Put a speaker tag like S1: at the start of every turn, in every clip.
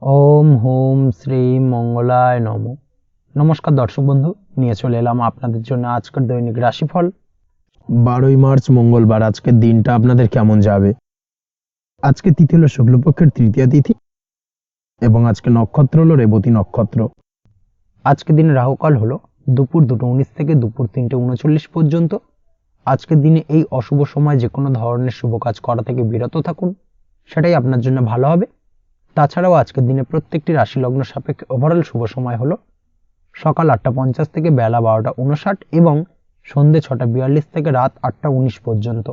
S1: ওম home Shri মঙ্গলায় নম। নমস্কার দর্শক বন্ধু, নিয়ে চলে এলাম আপনাদের জন্য আজকের দৈনিক রাশিফল। 12ই মার্চ মঙ্গলবার। আজকের দিনটা আপনাদের কেমন যাবে? আজকে তিথি হলো শুক্লপক্ষের তৃতীয়া তিথি এবং আজকে নক্ষত্র হলো রেবতী নক্ষত্র। আজকের দিনে রাহুকাল হলো দুপুর 2:19 থেকে দুপুর 3:39 পর্যন্ত। আজকের দিনে এই অশুভ সময় যে কোনো ধরনের শুভ কাজ করা থেকে বিরত থাকুন, সেটাই আপনার জন্য ভালো হবে। তাছাড়াও আজকের দিনে প্রত্যেকটি রাশি লগ্ন সাপেক্ষে ওভারঅল শুভ সময় হলো সকাল 8:50 থেকে বেলা 12:59 এবং সন্ধে 6:42 থেকে রাত 8:19 পর্যন্ত।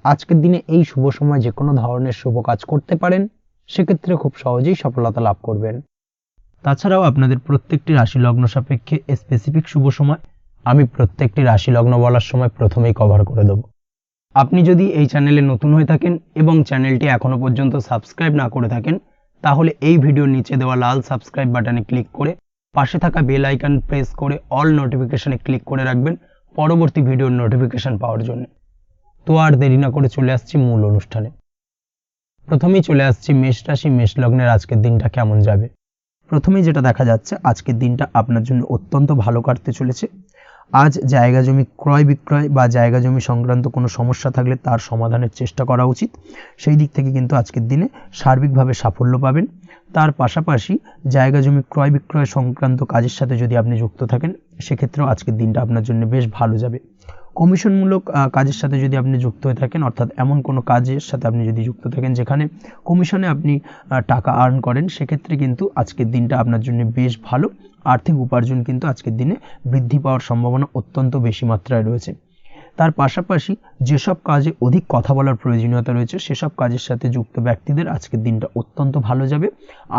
S1: আজকের দিনে এই শুভ সময় যে কোনো ধরনের শুভ কাজ করতে পারেন, সেক্ষেত্রে খুব সহজেই সফলতা লাভ করবেন। তাছাড়াও আপনাদের প্রত্যেকটি রাশি লগ্ন সাপেক্ষে স্পেসিফিক শুভ সময় আমি প্রত্যেকটি রাশি লগ্ন বলার সময় প্রথমেই কভার করে দেব। আপনি যদি এই চ্যানেলে নতুন হয়ে থাকেন এবং চ্যানেলটি এখনো পর্যন্ত সাবস্ক্রাইব না করে থাকেন, তাহলে এই ভিডিওর নিচে দেওয়া লাল সাবস্ক্রাইব বাটনে ক্লিক করে পাশে থাকা বেল আইকন প্রেস করে অল নোটিফিকেশনে ক্লিক করে রাখবেন পরবর্তী ভিডিওর নোটিফিকেশন পাওয়ার জন্য। তো আর দেরি না করে চলে আসছি মূল অনুষ্ঠানে। প্রথমেই চলে আসছি মেষ রাশি, মেষ লগ্নের আজকের দিনটা কেমন যাবে। প্রথমেই যেটা দেখা যাচ্ছে, আজকের দিনটা আপনার জন্য অত্যন্ত ভালো কাটতে চলেছে। আজ জায়গা জমি ক্রয় বিক্রয় বা জায়গা জমি সংক্রান্ত কোনো সমস্যা থাকলে তার সমাধানের চেষ্টা করা উচিত। সেই দিক থেকে কিন্তু আজকের দিনে সার্বিকভাবে সাফল্য পাবেন। তার পাশাপাশি জায়গা জমি ক্রয় বিক্রয় সংক্রান্ত কাজের সাথে যদি আপনি যুক্ত থাকেন, সেক্ষেত্রেও আজকের দিনটা আপনার জন্য বেশ ভালো যাবে। কমিশনমূলক কাজের সাথে যদি আপনি যুক্ত হয়ে থাকেন, অর্থাৎ এমন কোনো কাজের সাথে আপনি যদি যুক্ত থাকেন যেখানে কমিশনে আপনি টাকা আর্ন করেন, সেক্ষেত্রে কিন্তু আজকের দিনটা আপনার জন্য বেশ ভালো। আর্থিক উপার্জন কিন্তু আজকের দিনে বৃদ্ধি পাওয়ার সম্ভাবনা অত্যন্ত বেশি মাত্রায় রয়েছে। তার পাশাপাশি যেসব কাজে অধিক কথা বলার প্রয়োজনীয়তা রয়েছে, সেসব কাজের সাথে যুক্ত ব্যক্তিদের আজকের দিনটা অত্যন্ত ভালো যাবে।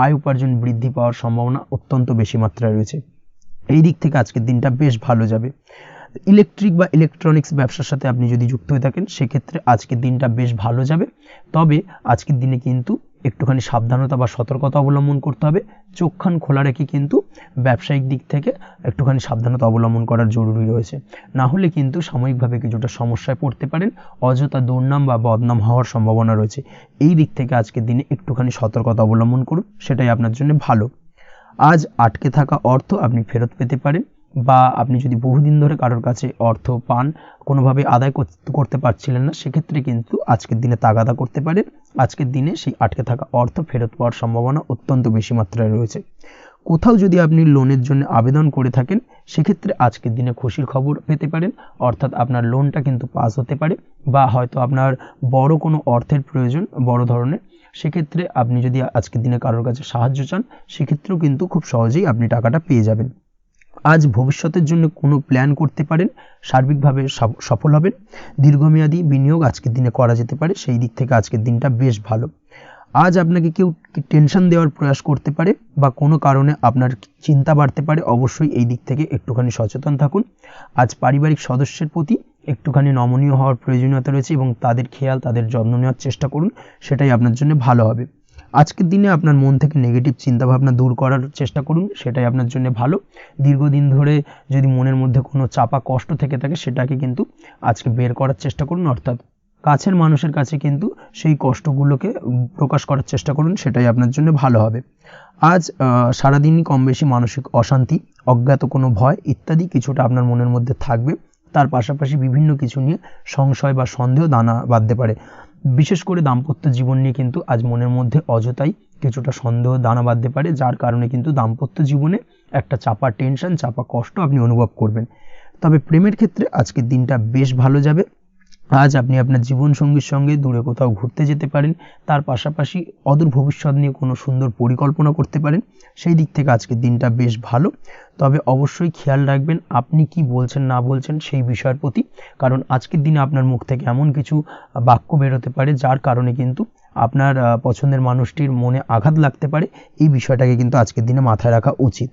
S1: আয় উপার্জন বৃদ্ধি পাওয়ার সম্ভাবনা অত্যন্ত বেশি মাত্রায় রয়েছে। এই দিক থেকে আজকের দিনটা বেশ ভালো যাবে। ইলেকট্রিক বা ইলেকট্রনিক্স ব্যবসার সাথে আপনি যদি যুক্ত হয়ে থাকেন, সেক্ষেত্রে আজকের দিনটা বেশ ভালো যাবে। তবে আজকের দিনে কিন্তু একটুখানি সাবধানতা বা সতর্কতা অবলম্বন করতে হবে। চোখ কান খোলা রেখে কিন্তু ব্যবসায়িক দিক থেকে একটুখানি সাবধানতা অবলম্বন করার জরুরি রয়েছে। না হলে কিন্তু সাময়িকভাবে কিছুটা সমস্যায় পড়তে পারেন, অযথা দুর্নাম বা বদনাম হওয়ার সম্ভাবনা রয়েছে। এই দিক থেকে আজকের দিনে একটুখানি সতর্কতা অবলম্বন করুন, সেটাই আপনার জন্য ভালো। আজ আটকে থাকা অর্থ আপনি ফেরত পেতে পারেন, বা আপনি যদি বহুদিন ধরে কারোর কাছে অর্থ পান, কোনোভাবে আদায় করতে পারছিলেন না, সেক্ষেত্রে কিন্তু আজকের দিনে তাগাদা করতে পারেন। আজকের দিনে সেই আটকে থাকা অর্থ ফেরত পাওয়ার সম্ভাবনা অত্যন্ত বেশি মাত্রায় রয়েছে। কোথাও যদি আপনি লোনের জন্য আবেদন করে থাকেন, সেক্ষেত্রে আজকের দিনে খুশির খবর পেতে পারেন, অর্থাৎ আপনার লোনটা কিন্তু পাস হতে পারে, বা হয়তো আপনার বড় কোনো অর্থের প্রয়োজন বড় ধরনের, সেক্ষেত্রে আপনি যদি আজকের দিনে কারোর কাছে সাহায্য চান, সেক্ষেত্রেও কিন্তু খুব সহজেই আপনি টাকাটা পেয়ে যাবেন। আজ ভবিষ্যতের জন্য কোনো প্ল্যান করতে পারেন, সার্বিকভাবে সফল হবেন। দীর্ঘমেয়াদী বিনিয়োগ আজকের দিনে করা যেতে পারে, সেই দিক থেকে আজকের দিনটা বেশ ভালো। আজ আপনাকে কেউ টেনশন দেওয়ার প্রয়াস করতে পারে, বা কোনো কারণে আপনার চিন্তা বাড়তে পারে, অবশ্যই এই দিক থেকে একটুখানি সচেতন থাকুন। আজ পারিবারিক সদস্যের প্রতি একটুখানি নমনীয় হওয়ার প্রয়োজনীয়তা রয়েছে এবং তাদের খেয়াল, তাদের যত্ন নেওয়ার চেষ্টা করুন, সেটাই আপনার জন্য ভালো হবে। আজকের দিনে আপনার মন থেকে নেগেটিভ চিন্তাভাবনা দূর করার চেষ্টা করুন, সেটাই আপনার জন্য ভালো। দীর্ঘদিন ধরে যদি মনের মধ্যে কোনো চাপা কষ্ট থেকে থাকে, সেটাকে কিন্তু আজকে বের করার চেষ্টা করুন, অর্থাৎ কাছের মানুষের কাছে কিন্তু সেই কষ্টগুলোকে প্রকাশ করার চেষ্টা করুন, সেটাই আপনার জন্য ভালো হবে। আজ সারাদিনই কম বেশি মানসিক অশান্তি, অজ্ঞাত কোনো ভয় ইত্যাদি কিছুটা আপনার মনের মধ্যে থাকবে। তার পাশাপাশি বিভিন্ন কিছু নিয়ে সংশয় বা সন্দেহ দানা বাঁধতে পারে। বিশেষ করে দাম্পত্য জীবন নিয়ে কিন্তু আজ মনের মধ্যে অযথাই কিছুটা সন্দেহ দানা বাঁধতে পারে, যার কারণে কিন্তু দাম্পত্য জীবনে একটা চাপা টেনশন, চাপা কষ্ট আপনি অনুভব করবেন। তবে প্রেমের ক্ষেত্রে আজকের দিনটা বেশ ভালো যাবে। আজ আপনি আপনার জীবনসঙ্গীর সঙ্গে দূরে কোথাও ঘুরতে যেতে পারেন, তার পাশাপাশি অদূর ভবিষ্যৎ নিয়ে কোনো সুন্দর পরিকল্পনা করতে পারেন, সেই দিক থেকে আজকের দিনটা বেশ ভালো। তবে অবশ্যই খেয়াল রাখবেন আপনি কি বলছেন না বলছেন সেই বিষয়ের প্রতি, কারণ আজকের দিনে আপনার মুখ থেকে এমন কিছু বাক্য বেরোতে পারে যার কারণে কিন্তু আপনার পছন্দের মানুষটির মনে আঘাত লাগতে পারে। এই বিষয়টাকে কিন্তু আজকের দিনে মাথায় রাখা উচিত,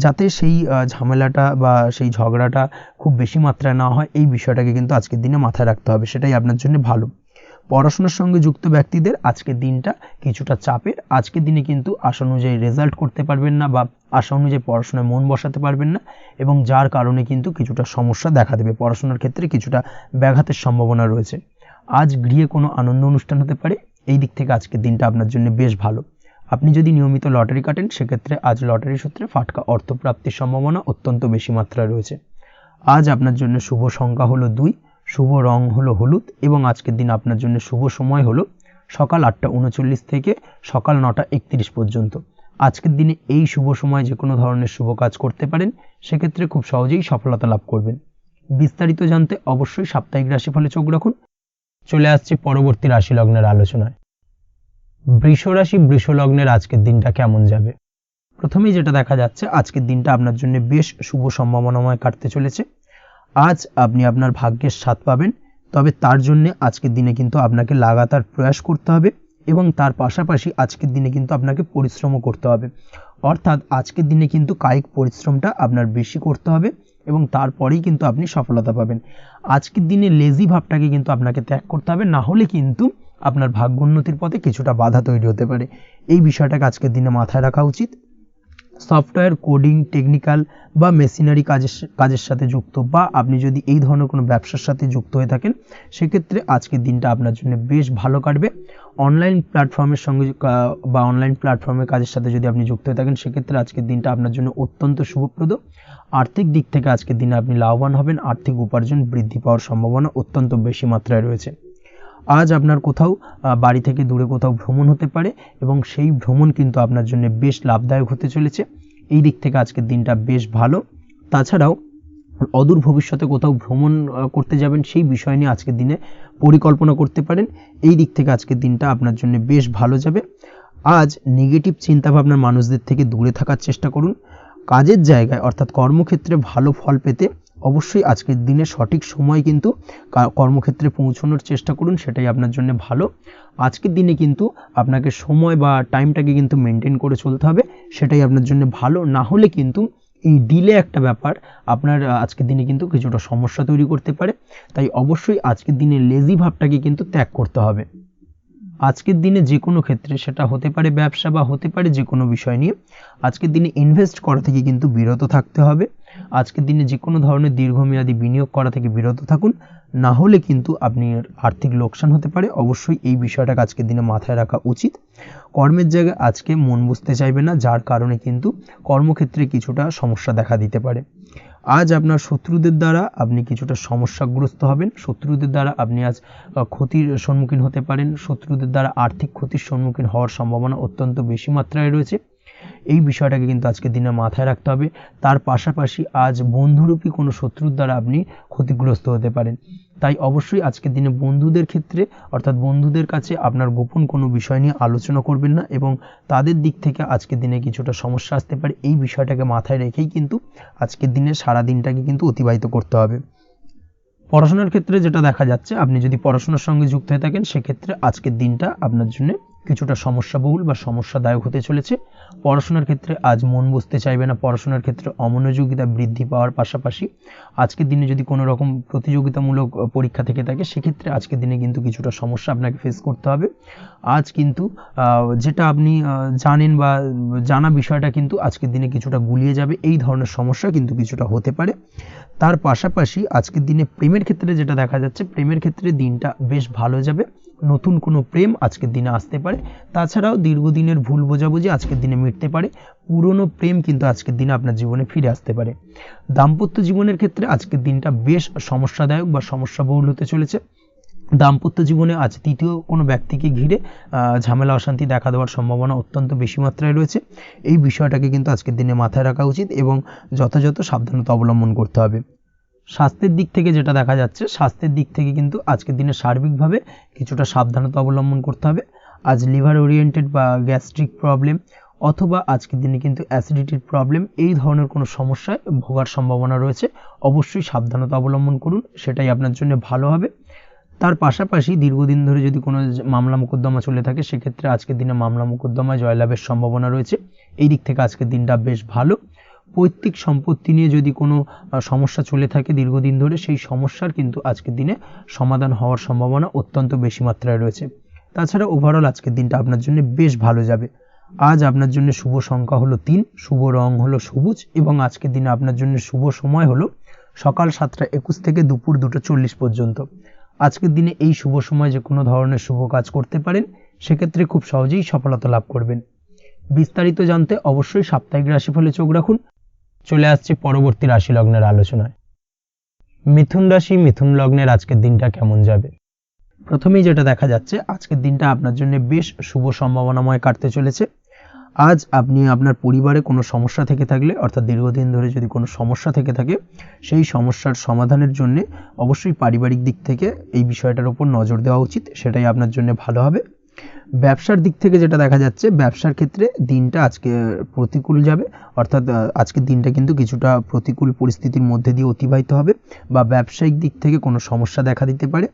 S1: যাতে সেই ঝামেলাটা বা সেই ঝগড়াটা খুব বেশি মাত্রায় না হয়। এই বিষয়টাকে কিন্তু আজকের দিনে মাথায় রাখতে হবে, সেটাই আপনার জন্য ভালো। পড়াশোনার সঙ্গে যুক্ত ব্যক্তিদের আজকের দিনটা কিছুটা চাপের। আজকের দিনে কিন্তু আশা অনুযায়ী রেজাল্ট করতে পারবেন না, বা আশা অনুযায়ী পড়াশোনায় মন বসাতে পারবেন না, এবং যার কারণে কিন্তু কিছুটা সমস্যা দেখা দেবে। পড়াশোনার ক্ষেত্রে কিছুটা ব্যাঘাতের সম্ভাবনা রয়েছে। আজ গৃহে কোনো আনন্দ অনুষ্ঠান হতে পারে, এই দিক থেকে আজকের দিনটা আপনার জন্য বেশ ভালো। আপনি যদি নিয়মিত লটারি কাটেন সেক্ষেত্রে আজ লটারি সূত্রে ফাটকা অর্থপ্রাপ্তির সম্ভাবনা অত্যন্ত বেশি মাত্রায় রয়েছে। আজ আপনার জন্য শুভ সংখ্যা হলো 2, শুভ রং হলো হলুদ এবং আজকের দিন আপনার জন্য শুভ সময় হলো সকাল 8:39 থেকে সকাল 9:31 পর্যন্ত। আজকের দিনে এই শুভ সময় যে কোনো ধরনের শুভ কাজ করতে পারেন, সেক্ষেত্রে খুব সহজেই সফলতা লাভ করবেন। বিস্তারিত জানতে অবশ্যই সাপ্তাহিক রাশিফলে চোখ রাখুন। চলে আসছে পরবর্তী রাশি লগ্নের আলোচনায়। বৃষ রাশি বৃষ লগ্নের আজকের দিনটা কেমন যাবে? প্রথমেই যেটা দেখা যাচ্ছে, আজকের দিনটা আপনার জন্য বেশ শুভ সম্ভাবনাময় কাটতে চলেছে। আজ আপনি আপনার ভাগ্যের স্বাদ পাবেন, তবে তার জন্য আজকের দিনে কিন্তু আপনাকে লাগাতার প্রয়াস করতে হবে এবং তার পাশাপাশি আজকের দিনে কিন্তু আপনাকে পরিশ্রমও করতে হবে। অর্থাৎ আজকের দিনে কিন্তু কায়িক পরিশ্রমটা আপনার বেশি করতে হবে এবং তারপরেই কিন্তু আপনি সফলতা পাবেন। আজকের দিনে লেজি ভাবটাকে কিন্তু আপনাকে ত্যাগ করতে হবে, না হলে কিন্তু আপনার ভাগ্যোন্নতির পথে কিছুটা বাধা তৈরি হতে পারে। এই বিষয়টাকে আজকের দিনে মাথায় রাখা উচিত। সফটওয়্যার কোডিং, টেকনিক্যাল বা মেশিনারি কাজের সাথে যুক্ত বা আপনি যদি এই ধরনের কোনো ব্যবসার সাথে যুক্ত হয়ে থাকেন, সেক্ষেত্রে আজকের দিনটা আপনার জন্য বেশ ভালো কাটবে। অনলাইন প্ল্যাটফর্মের সঙ্গে বা অনলাইন প্ল্যাটফর্মের কাজের সাথে যদি আপনি যুক্ত হয়ে থাকেন, সেক্ষেত্রে আজকের দিনটা আপনার জন্য অত্যন্ত শুভপ্রদ। আর্থিক দিক থেকে আজকের দিনে আপনি লাভবান হবেন, আর্থিক উপার্জন বৃদ্ধি পাওয়ার সম্ভাবনা অত্যন্ত বেশি মাত্রায় রয়েছে। আজ আপনার কোথাও বাড়ি থেকে দূরে কোথাও ভ্রমণ হতে পারে এবং সেই ভ্রমণ কিন্তু আপনার জন্য বেশ লাভদায়ক হতে চলেছে। এই দিক থেকে আজকের দিনটা বেশ ভালো। তাছাড়াও অদূর ভবিষ্যতে কোথাও ভ্রমণ করতে যাবেন, সেই বিষয় নিয়ে আজকের দিনে পরিকল্পনা করতে পারেন। এই দিক থেকে আজকের দিনটা আপনার জন্য বেশ ভালো যাবে। আজ নেগেটিভ চিন্তাভাবনার মানুষদের থেকে দূরে থাকার চেষ্টা করুন। কাজের জায়গায় অর্থাৎ কর্মক্ষেত্রে ভালো ফল পেতে অবশ্যই আজকের দিনে সঠিক সময় কিন্তু কর্মক্ষেত্রে পৌঁছানোর চেষ্টা করুন, সেটাই আপনার জন্য ভালো। আজকের দিনে কিন্তু আপনাকে সময় বা টাইমটাকে কিন্তু মেনটেন করে চলতে হবে, সেটাই আপনার জন্য ভালো। না হলে কিন্তু এই ডিলে একটা ব্যাপার আপনার আজকের দিনে কিন্তু কিছুটা সমস্যা তৈরি করতে পারে। তাই অবশ্যই আজকের দিনে লেজি ভাবটাকে কিন্তু ত্যাগ করতে হবে। আজকের দিনে যে কোনো ক্ষেত্রে, সেটা হতে পারে ব্যবসা বা হতে পারে যে কোনো বিষয় নিয়ে, আজকের দিনে ইনভেস্ট করা থেকে কিন্তু বিরত থাকতে হবে। আজকের দিনে যে কোনো ধরনের দীর্ঘমেয়াদী বিনিয়োগ করা থেকে বিরত থাকুন, না হলে কিন্তু আপনি আর্থিক লোকসান হতে পারে। অবশ্যই এই বিষয়টাকে আজকের দিনে মাথায় রাখা উচিত। কর্মের জায়গায় আজকে মন বসতে চাইবে না, যার কারণে কিন্তু কর্মক্ষেত্রে কিছুটা সমস্যা দেখা দিতে পারে। আজ আপনার শত্রুদের দ্বারা আপনি কিছুটা সমস্যাগ্রস্ত হবেন। শত্রুদের দ্বারা আপনি আজ ক্ষতির সম্মুখীন হতে পারেন। শত্রুদের দ্বারা আর্থিক ক্ষতির সম্মুখীন হওয়ার সম্ভাবনা অত্যন্ত বেশি মাত্রায় রয়েছে। এই বিষয়টাকে কিন্তু আজকের দিনে মাথায় রাখতে হবে। তার পাশাপাশি আজ বন্ধুরূপী কোনো শত্রুর দ্বারা আপনি ক্ষতিগ্রস্ত হতে পারেন। তাই অবশ্যই আজকের দিনে বন্ধুদের ক্ষেত্রে অর্থাৎ বন্ধুদের কাছে আপনার গোপন কোনো বিষয় নিয়ে আলোচনা করবেন না এবং তাদের দিক থেকে আজকের দিনে কিছুটা সমস্যা আসতে পারে। এই বিষয়টাকে মাথায় রেখেই কিন্তু আজকের দিনে সারা দিনটাকে কিন্তু অতিবাহিত করতে হবে। পড়াশোনার ক্ষেত্রে যেটা দেখা যাচ্ছে, আপনি যদি পড়াশোনার সঙ্গে যুক্ত হয়ে থাকেন, সেক্ষেত্রে আজকের দিনটা আপনার জন্য কিছুটা সমস্যাবহুল বা সমস্যাদায়ক হতে চলেছে। পড়াশোনার ক্ষেত্রে আজ মন বসতে চাইবে না। পড়াশোনার ক্ষেত্রে অমনোযোগিতা বৃদ্ধি পাওয়ার পাশাপাশি আজকের দিনে যদি কোনো রকম প্রতিযোগিতামূলক পরীক্ষা থেকে থাকে, সেক্ষেত্রে আজকের দিনে কিন্তু কিছুটা সমস্যা আপনাকে ফেস করতে হবে। আজ কিন্তু যেটা আপনি জানেন বা জানা বিষয়টা কিন্তু আজকের দিনে কিছুটা গুলিয়ে যাবে। এই ধরনের সমস্যা কিন্তু কিছুটা হতে পারে। তার পাশাপাশি আজকের দিনে প্রেমের ক্ষেত্রে যেটা দেখা যাচ্ছে, প্রেমের ক্ষেত্রে দিনটা বেশ ভালো যাবে। নতুন কোনো প্রেম আজকের দিনে আসতে পারে। তাছাড়াও দীর্ঘদিনের ভুল বোঝাবুঝি আজকের দিনে মিটতে পারে। পুরনো প্রেম কিন্তু আজকের দিনে আপনার জীবনে ফিরে আসতে পারে। দাম্পত্য জীবনের ক্ষেত্রে আজকের দিনটা বেশ সমস্যাদায়ক বা সমস্যাবহুল হতে চলেছে। দাম্পত্য জীবনে আজ তৃতীয় কোনো ব্যক্তিকে ঘিরে ঝামেলা অশান্তি দেখা দেওয়ার সম্ভাবনা অত্যন্ত বেশি মাত্রায় রয়েছে। এই বিষয়টাকে কিন্তু আজকের দিনে মাথায় রাখা উচিত এবং যথাযথ সাবধানতা অবলম্বন করতে হবে। স্বাস্থ্যের দিক থেকে যেটা দেখা যাচ্ছে, স্বাস্থ্যের দিক থেকে কিন্তু আজকের দিনে সার্বিকভাবে কিছুটা সাবধানতা অবলম্বন করতে হবে। আজ লিভার ওরিয়েন্টেড বা গ্যাস্ট্রিক প্রবলেম অথবা আজকের দিনে কিন্তু অ্যাসিডিটির প্রবলেম, এই ধরনের কোনো সমস্যায় ভোগার সম্ভাবনা রয়েছে। অবশ্যই সাবধানতা অবলম্বন করুন, সেটাই আপনার জন্য ভালো হবে। তার পাশাপাশি দীর্ঘদিন ধরে যদি কোনো মামলা মোকদ্দমা চলে থাকে, সেক্ষেত্রে আজকের দিনে মামলা মোকদ্দমায় জয়লাভের সম্ভাবনা রয়েছে। এই দিক থেকে আজকের দিনটা বেশ ভালো। পৈতৃক সম্পত্তি নিয়ে যদি কোনো সমস্যা চলে থাকে দীর্ঘদিন ধরে, সেই সমস্যার কিন্তু আজকের দিনে সমাধান হওয়ার সম্ভাবনা অত্যন্ত বেশি মাত্রায় রয়েছে। তাছাড়া ওভারঅল আজকের দিনটা আপনার জন্য বেশ ভালো যাবে। আজ আপনার জন্য শুভ সংখ্যা হলো 3, শুভ রং হলো সবুজ এবং আজকের দিনে আপনার জন্য শুভ সময় হলো সকাল 7:21 থেকে দুপুর 2:40 পর্যন্ত। আজকের দিনে এই শুভ সময় যে কোনো ধরনের শুভ কাজ করতে পারেন, সেক্ষেত্রে খুব সহজেই সফলতা লাভ করবেন। বিস্তারিত জানতে অবশ্যই সাপ্তাহিক রাশিফলে চোখ রাখুন। চলে আসছে পরবর্তী রাশি লগ্নের আলোচনায়। মিথুন রাশি, মিথুন লগ্নের আজকের দিনটা কেমন যাবে? প্রথমেই যেটা দেখা যাচ্ছে, আজকের দিনটা আপনার জন্য বেশ শুভ সম্ভাবনাময় কাটতে চলেছে। আজ আপনি আপনার পরিবারে কোনো সমস্যা থেকে থাকলে, অর্থাৎ দীর্ঘদিন ধরে যদি কোনো সমস্যা থেকে থাকে, সেই সমস্যার সমাধানের জন্য অবশ্যই পারিবারিক দিক থেকে এই বিষয়টার উপর নজর দেওয়া উচিত, সেটাই আপনার জন্য ভালো হবে। ব্যবসার দিক থেকে যেটা দেখা যাচ্ছে, ব্যবসার ক্ষেত্রে দিনটা আজকে প্রতিকূল যাবে, অর্থাৎ আজকের দিনটা কিন্তু কিছুটা প্রতিকূল পরিস্থিতির মধ্যে দিয়ে অতিবাহিত হবে বা ব্যবসায়িক দিক থেকে কোনো সমস্যা দেখা দিতে পারে।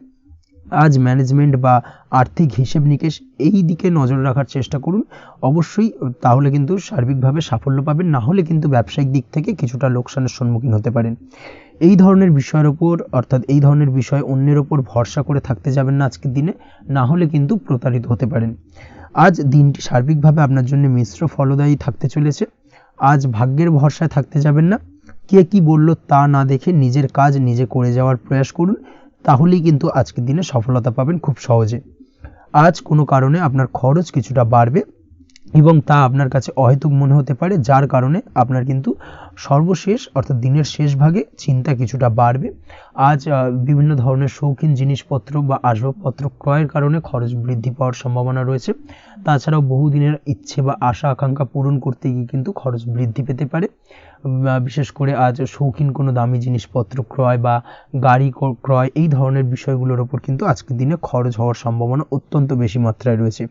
S1: আজ ম্যানেজমেন্ট বা আর্থিক হিসেব নিকেশ এই দিকে নজর রাখার চেষ্টা করুন অবশ্যই, তাহলে কিন্তু সার্বিকভাবে সাফল্য পাবেন, না হলে কিন্তু ব্যবসায়িক দিক থেকে কিছুটা লোকসানের সম্মুখীন হতে পারেন। এই ধরনের বিষয়ের ওপর, অর্থাৎ এই ধরনের বিষয় অন্যের ওপর ভরসা করে থাকতে যাবেন না আজকের দিনে, না হলে কিন্তু প্রতারিত হতে পারেন। আজ দিনটি সার্বিকভাবে আপনার জন্য মিশ্র ফলদায়ী থাকতে চলেছে। আজ ভাগ্যের ভরসায় থাকতে যাবেন না, কে কি বলল তা না দেখে নিজের কাজ নিজে করে যাওয়ার প্রয়াস করুন, তাহলেই কিন্তু আজকের দিনে সফলতা পাবেন খুব সহজে। আজ কোনো কারণে আপনার খরচ কিছুটা বাড়বে এবং তা আপনার কাছে অহেতুক মনে হতে পারে, যার কারণে আপনার কিন্তু সর্বশেষ অর্থাৎ দিনের শেষ ভাগে চিন্তা কিছুটা বাড়বে। আজ বিভিন্ন ধরনের শৌখিন জিনিসপত্র বা আসবাবপত্র ক্রয়ের কারণে খরচ বৃদ্ধি পাওয়ার সম্ভাবনা রয়েছে। তাছাড়াও বহুদিনের ইচ্ছে বা আশা আকাঙ্ক্ষা পূরণ করতে গিয়ে কিন্তু খরচ বৃদ্ধি পেতে পারে। বিশেষ করে আজ শৌখিন কোনো দামি জিনিসপত্র ক্রয় বা গাড়ি ক্রয় এই ধরনের বিষয়গুলোর ওপর কিন্তু আজকের দিনে খরচ হওয়ার সম্ভাবনা অত্যন্ত বেশি মাত্রায় রয়েছে।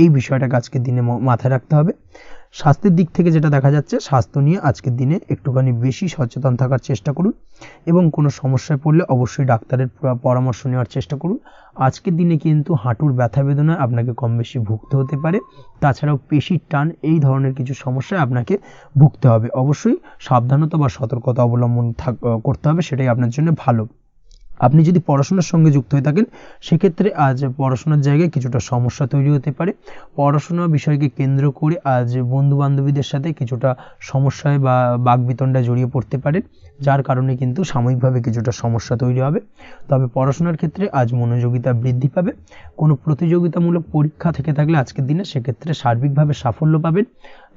S1: এই বিষয়টাকে আজকের দিনে মাথায় রাখতে হবে। স্বাস্থ্যের দিক থেকে যেটা দেখা যাচ্ছে, স্বাস্থ্য নিয়ে আজকের দিনে একটুখানি বেশি সচেতন থাকার চেষ্টা করুন এবং কোনো সমস্যায় পড়লে অবশ্যই ডাক্তারের পরামর্শ নেওয়ার চেষ্টা করুন। আজকের দিনে কিন্তু হাঁটুর ব্যথা বেদনায় আপনাকে কম বেশি ভুগতে হতে পারে, তাছাড়াও পেশির টান এই ধরনের কিছু সমস্যায় আপনাকে ভুগতে হবে। অবশ্যই সাবধানতা বা সতর্কতা অবলম্বন করতে হবে, সেটাই আপনার জন্য ভালো। আপনি যদি পড়াশোনার সঙ্গে যুক্ত হয়ে থাকেন, সেক্ষেত্রে আজ পড়াশোনার জায়গায় কিছুটা সমস্যা তৈরি হতে পারে। পড়াশোনা বিষয়কে কেন্দ্র করে আজ বন্ধু বান্ধবীদের সাথে কিছুটা সমস্যায় বা বাকবিতণ্ডায় জড়িয়ে পড়তে পারেন, যার কারণে কিন্তু সাময়িকভাবে কিছুটা সমস্যা তৈরি হবে। তবে পড়াশোনার ক্ষেত্রে আজ মনোযোগিতা বৃদ্ধি পাবে। কোনো প্রতিযোগিতামূলক পরীক্ষা থেকে থাকলে আজকের দিনে সেক্ষেত্রে সার্বিকভাবে সাফল্য পাবেন।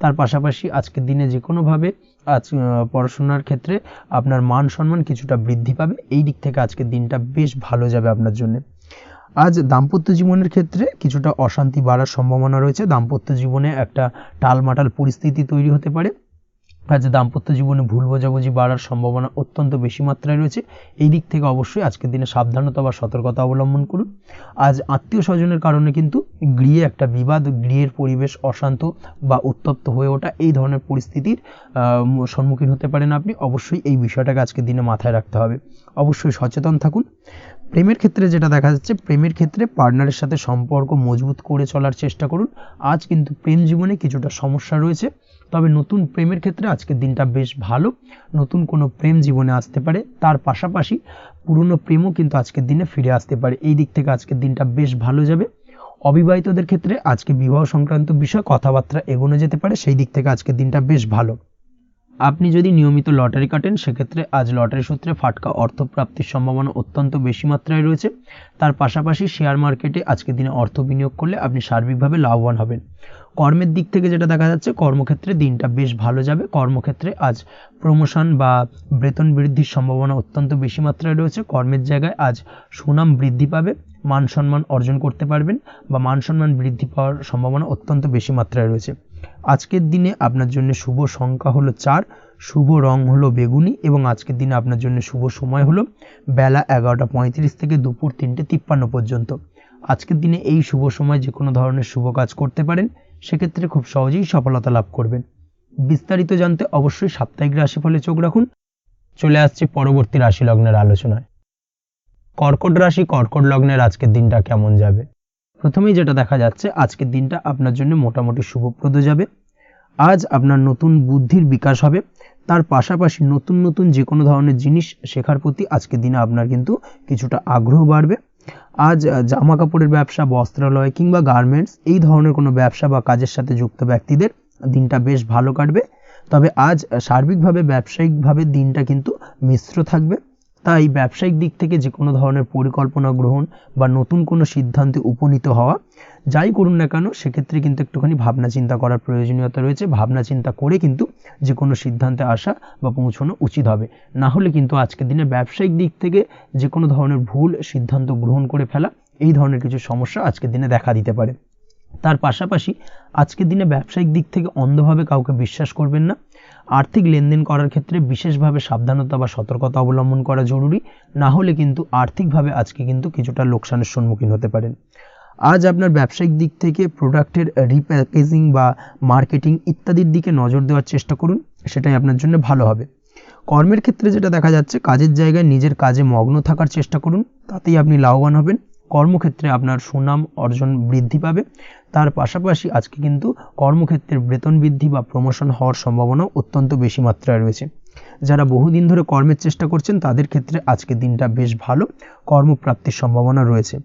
S1: তার পাশাপাশি আজকের দিনে যে কোনোভাবে আজ পড়াশোনার ক্ষেত্রে আপনার মান সম্মান কিছুটা বৃদ্ধি পাবে। এই দিক থেকে আজকের দিনটা বেশ ভালো যাবে আপনার জন্য। আজ দাম্পত্য জীবনের ক্ষেত্রে কিছুটা অশান্তি বাড়ার সম্ভাবনা রয়েছে। দাম্পত্য জীবনে একটা টালমাটাল পরিস্থিতি তৈরি হতে পারে। আজ দাম্পত্য জীবনে ভুল বোঝাবুঝি বাড়ার সম্ভাবনা অত্যন্ত বেশি মাত্রায় রয়েছে। এই দিক থেকে অবশ্যই আজকের দিনে সাবধানতা বা সতর্কতা অবলম্বন করুন। আজ আত্মীয় স্বজনের কারণে কিন্তু গৃহে একটা বিবাদ, গৃহের পরিবেশ অশান্ত বা উত্তপ্ত হয়ে ওঠা এই ধরনের পরিস্থিতির সম্মুখীন হতে পারেন আপনি। অবশ্যই এই বিষয়টাকে আজকের দিনে মাথায় রাখতে হবে। অবশ্যই সচেতন থাকুন। প্রেমের ক্ষেত্রে যেটা দেখা যাচ্ছে, প্রেমের ক্ষেত্রে পার্টনারের সাথে সম্পর্ক মজবুত করে চলার চেষ্টা করুন। আজ কিন্তু প্রেম জীবনে কিছুটা সমস্যা রয়েছে, তবে নতুন প্রেমের ক্ষেত্রে আজকের দিনটা বেশ ভালো। নতুন কোনো প্রেম জীবনে আসতে পারে, তার পাশাপাশি পুরনো প্রেমও কিন্তু আজকের দিনে ফিরে আসতে পারে। এই দিক থেকে আজকের দিনটা বেশ ভালো যাবে। অবিবাহিতদের ক্ষেত্রে আজকে বিবাহ সংক্রান্ত বিষয় কথাবার্তা এগোনো যেতে পারে, সেই দিক থেকে আজকের দিনটা বেশ ভালো। আপনি যদি নিয়মিত লটারি কাটেন, সেক্ষেত্রে আজ লটারি সূত্রে ফাটকা অর্থপ্রাপ্তির সম্ভাবনা অত্যন্ত বেশি মাত্রায় রয়েছে। তার পাশাপাশি শেয়ার মার্কেটে আজকের দিনে অর্থ বিনিয়োগ করলে আপনি সার্বিকভাবে লাভবান হবেন। কর্মের দিক থেকে যেটা দেখা যাচ্ছে, কর্মক্ষেত্রে দিনটা বেশ ভালো যাবে। কর্মক্ষেত্রে আজ প্রমোশন বা বেতন বৃদ্ধির সম্ভাবনা অত্যন্ত বেশি মাত্রায় রয়েছে। কর্মের জায়গায় আজ সুনাম বৃদ্ধি পাবে, মান সম্মান অর্জন করতে পারবেন বা মান সম্মান বৃদ্ধি পাওয়ার সম্ভাবনা অত্যন্ত বেশি মাত্রায় রয়েছে। আজকের দিনে আপনার জন্য শুভ সংখ্যা হলো 4, শুভ রং হলো বেগুনি এবং আজকের দিনে আপনার জন্য শুভ সময় হলো বেলা 11:35 থেকে দুপুর 3:53 পর্যন্ত। আজকের দিনে এই শুভ সময় যে কোনো ধরনের শুভ কাজ করতে পারেন, সেক্ষেত্রে খুব সহজেই সফলতা লাভ করবেন। বিস্তারিত জানতে অবশ্যই সাপ্তাহিক রাশিফলে চোখ রাখুন। চলে আসছে পরবর্তী রাশি লগ্নের আলোচনায়। কর্কট রাশি, কর্কট লগ্নের আজকের দিনটা কেমন যাবে? প্রথমেই যেটা দেখা যাচ্ছে, আজকের দিনটা আপনার জন্য মোটামুটি শুভপ্রদ যাবে। আজ আপনার নতুন বুদ্ধির বিকাশ হবে, তার পাশাপাশি নতুন নতুন যে কোনো ধরনের জিনিস শেখার প্রতি আজকের দিনে আপনার কিন্তু কিছুটা আগ্রহ বাড়বে। আজ জামা কাপড়ের ব্যবসা, বস্ত্রালয় কিংবা গার্মেন্টস এই ধরনের কোনো ব্যবসা বা কাজের সাথে যুক্ত ব্যক্তিদের দিনটা বেশ ভালো কাটবে। তবে আজ সার্বিকভাবে ব্যবসায়িকভাবে দিনটা কিন্তু মিশ্র থাকবে। তাই ব্যবসায়িক দিক থেকে যে কোনো ধরনের পরিকল্পনা গ্রহণ বা নতুন কোনো সিদ্ধান্তে উপনীত হওয়া, যাই করুন না কেন সেক্ষেত্রে কিন্তু একটুখানি ভাবনা চিন্তা করার প্রয়োজনীয়তা রয়েছে। ভাবনা চিন্তা করে কিন্তু যে কোনো সিদ্ধান্তে আসা বা পৌঁছানো উচিত হবে, না হলে কিন্তু আজকের দিনে ব্যবসায়িক দিক থেকে যে কোনো ধরনের ভুল সিদ্ধান্ত গ্রহণ করে ফেলা, এই ধরনের কিছু সমস্যা আজকের দিনে দেখা দিতে পারে। তার পাশাপাশি আজকের দিনে ব্যবসায়িক দিক থেকে অন্ধভাবে কাউকে বিশ্বাস করবেন না। আর্থিক লেনদেন করার ক্ষেত্রে বিশেষভাবে সাবধানতা বা সতর্কতা অবলম্বন করা জরুরি, না হলে কিন্তু আর্থিকভাবে আজকে কিন্তু কিছুটা লোকসানের সম্মুখীন হতে পারেন। আজ আপনার ব্যবসায়িক দিক থেকে প্রোডাক্টের রিপ্যাকেজিং বা মার্কেটিং ইত্যাদির দিকে নজর দেওয়ার চেষ্টা করুন, সেটাই আপনার জন্য ভালো হবে। কর্মের ক্ষেত্রে যেটা দেখা যাচ্ছে, কাজের জায়গায় নিজের কাজে মগ্ন থাকার চেষ্টা করুন, তাতেই আপনি লাভবান হবেন। কর্মক্ষেত্রে আপনার সুনাম অর্জন বৃদ্ধি পাবে। তার পাশাপাশি আজকে কিন্তু কর্মক্ষেত্রে বেতন বৃদ্ধি বা প্রমোশন হওয়ার সম্ভাবনা অত্যন্ত বেশি মাত্রায় রয়েছে। যারা বহুদিন ধরে কর্মের চেষ্টা করছেন তাদের ক্ষেত্রে আজকের দিনটা বেশ ভালো, কর্মপ্রাপ্তির সম্ভাবনা রয়েছে।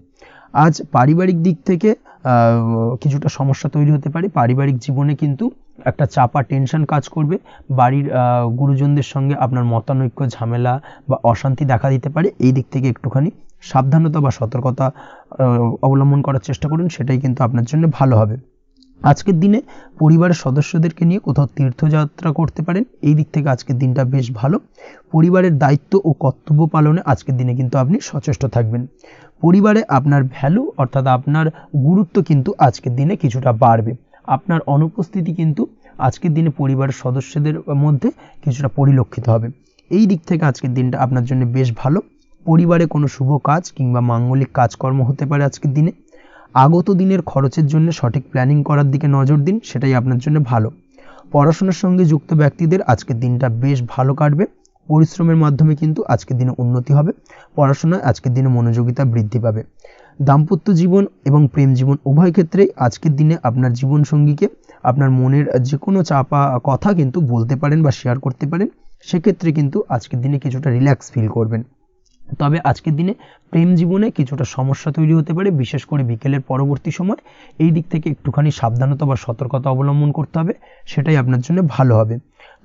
S1: আজ পারিবারিক দিক থেকে কিছুটা সমস্যা তৈরি হতে পারে। পারিবারিক জীবনে কিন্তু একটা চাপা টেনশন কাজ করবে। বাড়ির গুরুজনদের সঙ্গে আপনার মতানৈক্য, ঝামেলা বা অশান্তি দেখা দিতে পারে। এই দিক থেকে একটুখানি সাবধানতা বা সতর্কতা অবলম্বন করার চেষ্টা করুন, সেটাই কিন্তু আপনার জন্য ভালো হবে। আজকের দিনে পরিবারের সদস্যদেরকে নিয়ে কোথাও তীর্থযাত্রা করতে পারেন, এই দিক থেকে আজকের দিনটা বেশ ভালো। পরিবারের দায়িত্ব ও কর্তব্য পালনে আজকের দিনে কিন্তু আপনি সচেষ্ট থাকবেন। পরিবারে আপনার ভ্যালু অর্থাৎ আপনার গুরুত্ব কিন্তু আজকের দিনে কিছুটা বাড়বে। আপনার অনুপস্থিতি কিন্তু আজকের দিনে পরিবারের সদস্যদের মধ্যে কিছুটা পরিলক্ষিত হবে। এই দিক থেকে আজকের দিনটা আপনার জন্য বেশ ভালো। পরিবারে কোনো শুভ কাজ কিংবা মাঙ্গলিক কাজকর্ম হতে পারে আজকের দিনে। আগত দিনের খরচের জন্য সঠিক প্ল্যানিং করার দিকে নজর দিন, সেটাই আপনার জন্য ভালো। পড়াশোনার সঙ্গে যুক্ত ব্যক্তিদের আজকের দিনটা বেশ ভালো কাটবে। পরিশ্রমের মাধ্যমে কিন্তু আজকের দিনে উন্নতি হবে। পড়াশোনায় আজকের দিনে মনোযোগিতা বৃদ্ধি পাবে। দাম্পত্য জীবন এবং প্রেম জীবন উভয় ক্ষেত্রেই আজকের দিনে আপনার জীবনসঙ্গীকে আপনার মনের যে কোনো চাপা কথা কিন্তু বলতে পারেন বা শেয়ার করতে পারেন। সেক্ষেত্রে কিন্তু আজকের দিনে কিছুটা রিল্যাক্স ফিল করবেন। তবে আজকের দিনে প্রেম জীবনে কিছুটা সমস্যা তৈরি হতে পারে, বিশেষ করে বিকেলের পরবর্তী সময়। এই দিক থেকে একটুখানি সাবধানতা বা সতর্কতা অবলম্বন করতে হবে, সেটাই আপনার জন্য ভালো হবে।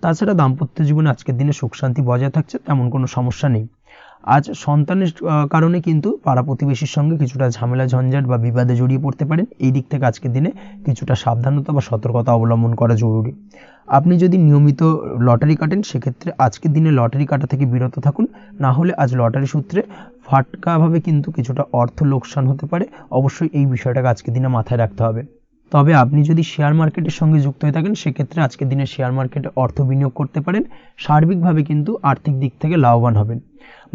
S1: তাছাড়া দাম্পত্য জীবনে আজকের দিনে সুখ শান্তি বজায় থাকছে, তেমন কোনো সমস্যা নেই। আজ সন্তানের কারণে কিন্তু পাড়া প্রতিবেশীর সঙ্গে কিছুটা ঝামেলা ঝঞ্ঝাট বা বিবাদে জড়িয়ে পড়তে পারেন। এই দিক থেকে আজকের দিনে কিছুটা সাবধানতা বা সতর্কতা অবলম্বন করা জরুরি। আপনি যদি নিয়মিত লটারি কাটেন সেক্ষেত্রে আজকের দিনে লটারি কাটা থেকে বিরত থাকুন, না হলে আজ লটারি সূত্রে ফাটকাভাবে কিন্তু কিছুটা অর্থ লোকসান হতে পারে। অবশ্যই এই বিষয়টাকে আজকের দিনে মাথায় রাখতে হবে। তবে আপনি যদি শেয়ার মার্কেটের সঙ্গে যুক্ত হয়ে থাকেন সেক্ষেত্রে আজকের দিনে শেয়ার মার্কেটে অর্থ বিনিয়োগ করতে পারেন। সার্বিকভাবে কিন্তু আর্থিক দিক থেকে লাভবান হবেন।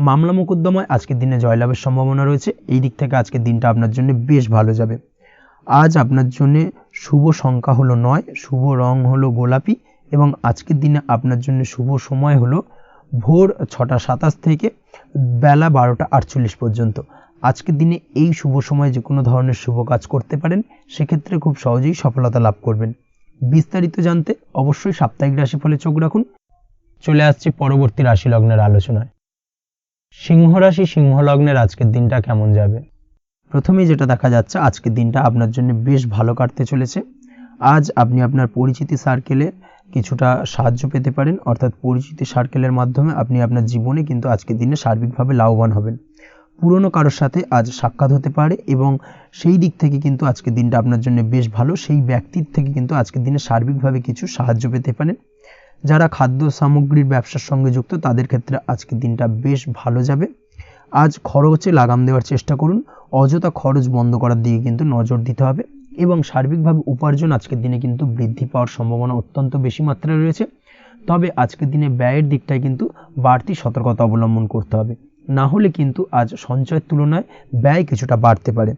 S1: মামলা মোকদ্দমায় আজকের দিনে জয়লাভের সম্ভাবনা রয়েছে। এই দিক থেকে আজকের দিনটা আপনার জন্য বেশ ভালো যাবে। আজ আপনার জন্য শুভ সংখ্যা হলো 9, শুভ রং হলো গোলাপি এবং আজকের দিনে আপনার জন্য শুভ সময় হলো ভোর 6টা 27 থেকে বেলা 12টা 48 পর্যন্ত। আজকের দিনে এই শুভ সময় যে কোনো ধরনের শুভ কাজ করতে পারেন, সেক্ষেত্রে খুব সহজেই সফলতা লাভ করবেন। বিস্তারিত জানতে অবশ্যই সাপ্তাহিক রাশিফলে চোখ রাখুন। চলে আসছে পরবর্তী রাশি লগ্নের আলোচনায়। সিংহ রাশি, সিংহ লগ্নের আজকের দিনটা কেমন যাবে? প্রথমেই যেটা দেখা যাচ্ছে, আজকের দিনটা আপনার জন্য বেশ ভালো কাটতে চলেছে। আজ আপনি আপনার পরিচিতি সার্কেলে কিছুটা সাহায্য পেতে পারেন, অর্থাৎ পরিচিতি সার্কেলের মাধ্যমে আপনি আপনার জীবনে কিন্তু আজকের দিনে সার্বিকভাবে লাভবান হবেন। পুরনো কারোর সাথে আজ সাক্ষাৎ হতে পারে এবং সেই দিক থেকে কিন্তু আজকের দিনটা আপনার জন্য বেশ ভালো। সেই ব্যক্তির থেকে কিন্তু আজকের দিনে সার্বিকভাবে কিছু সাহায্য পেতে পারেন। যারা খাদ্য সামগ্রীর ব্যবসার সঙ্গে যুক্ত তাদের ক্ষেত্রে আজকের দিনটা বেশ ভালো যাবে। আজ খরচে লাগাম দেওয়ার চেষ্টা করুন, অযথা খরচ বন্ধ করার দিকে কিন্তু নজর দিতে হবে এবং সার্বিকভাবে উপার্জন আজকের দিনে কিন্তু বৃদ্ধি পাওয়ার সম্ভাবনা অত্যন্ত বেশি মাত্রায় রয়েছে। তবে আজকের দিনে ব্যয়ের দিকটায় কিন্তু বাড়তি সতর্কতা অবলম্বন করতে হবে, না হলে কিন্তু আজ সঞ্চয়ের তুলনায় ব্যয় কিছুটা বাড়তে পারে।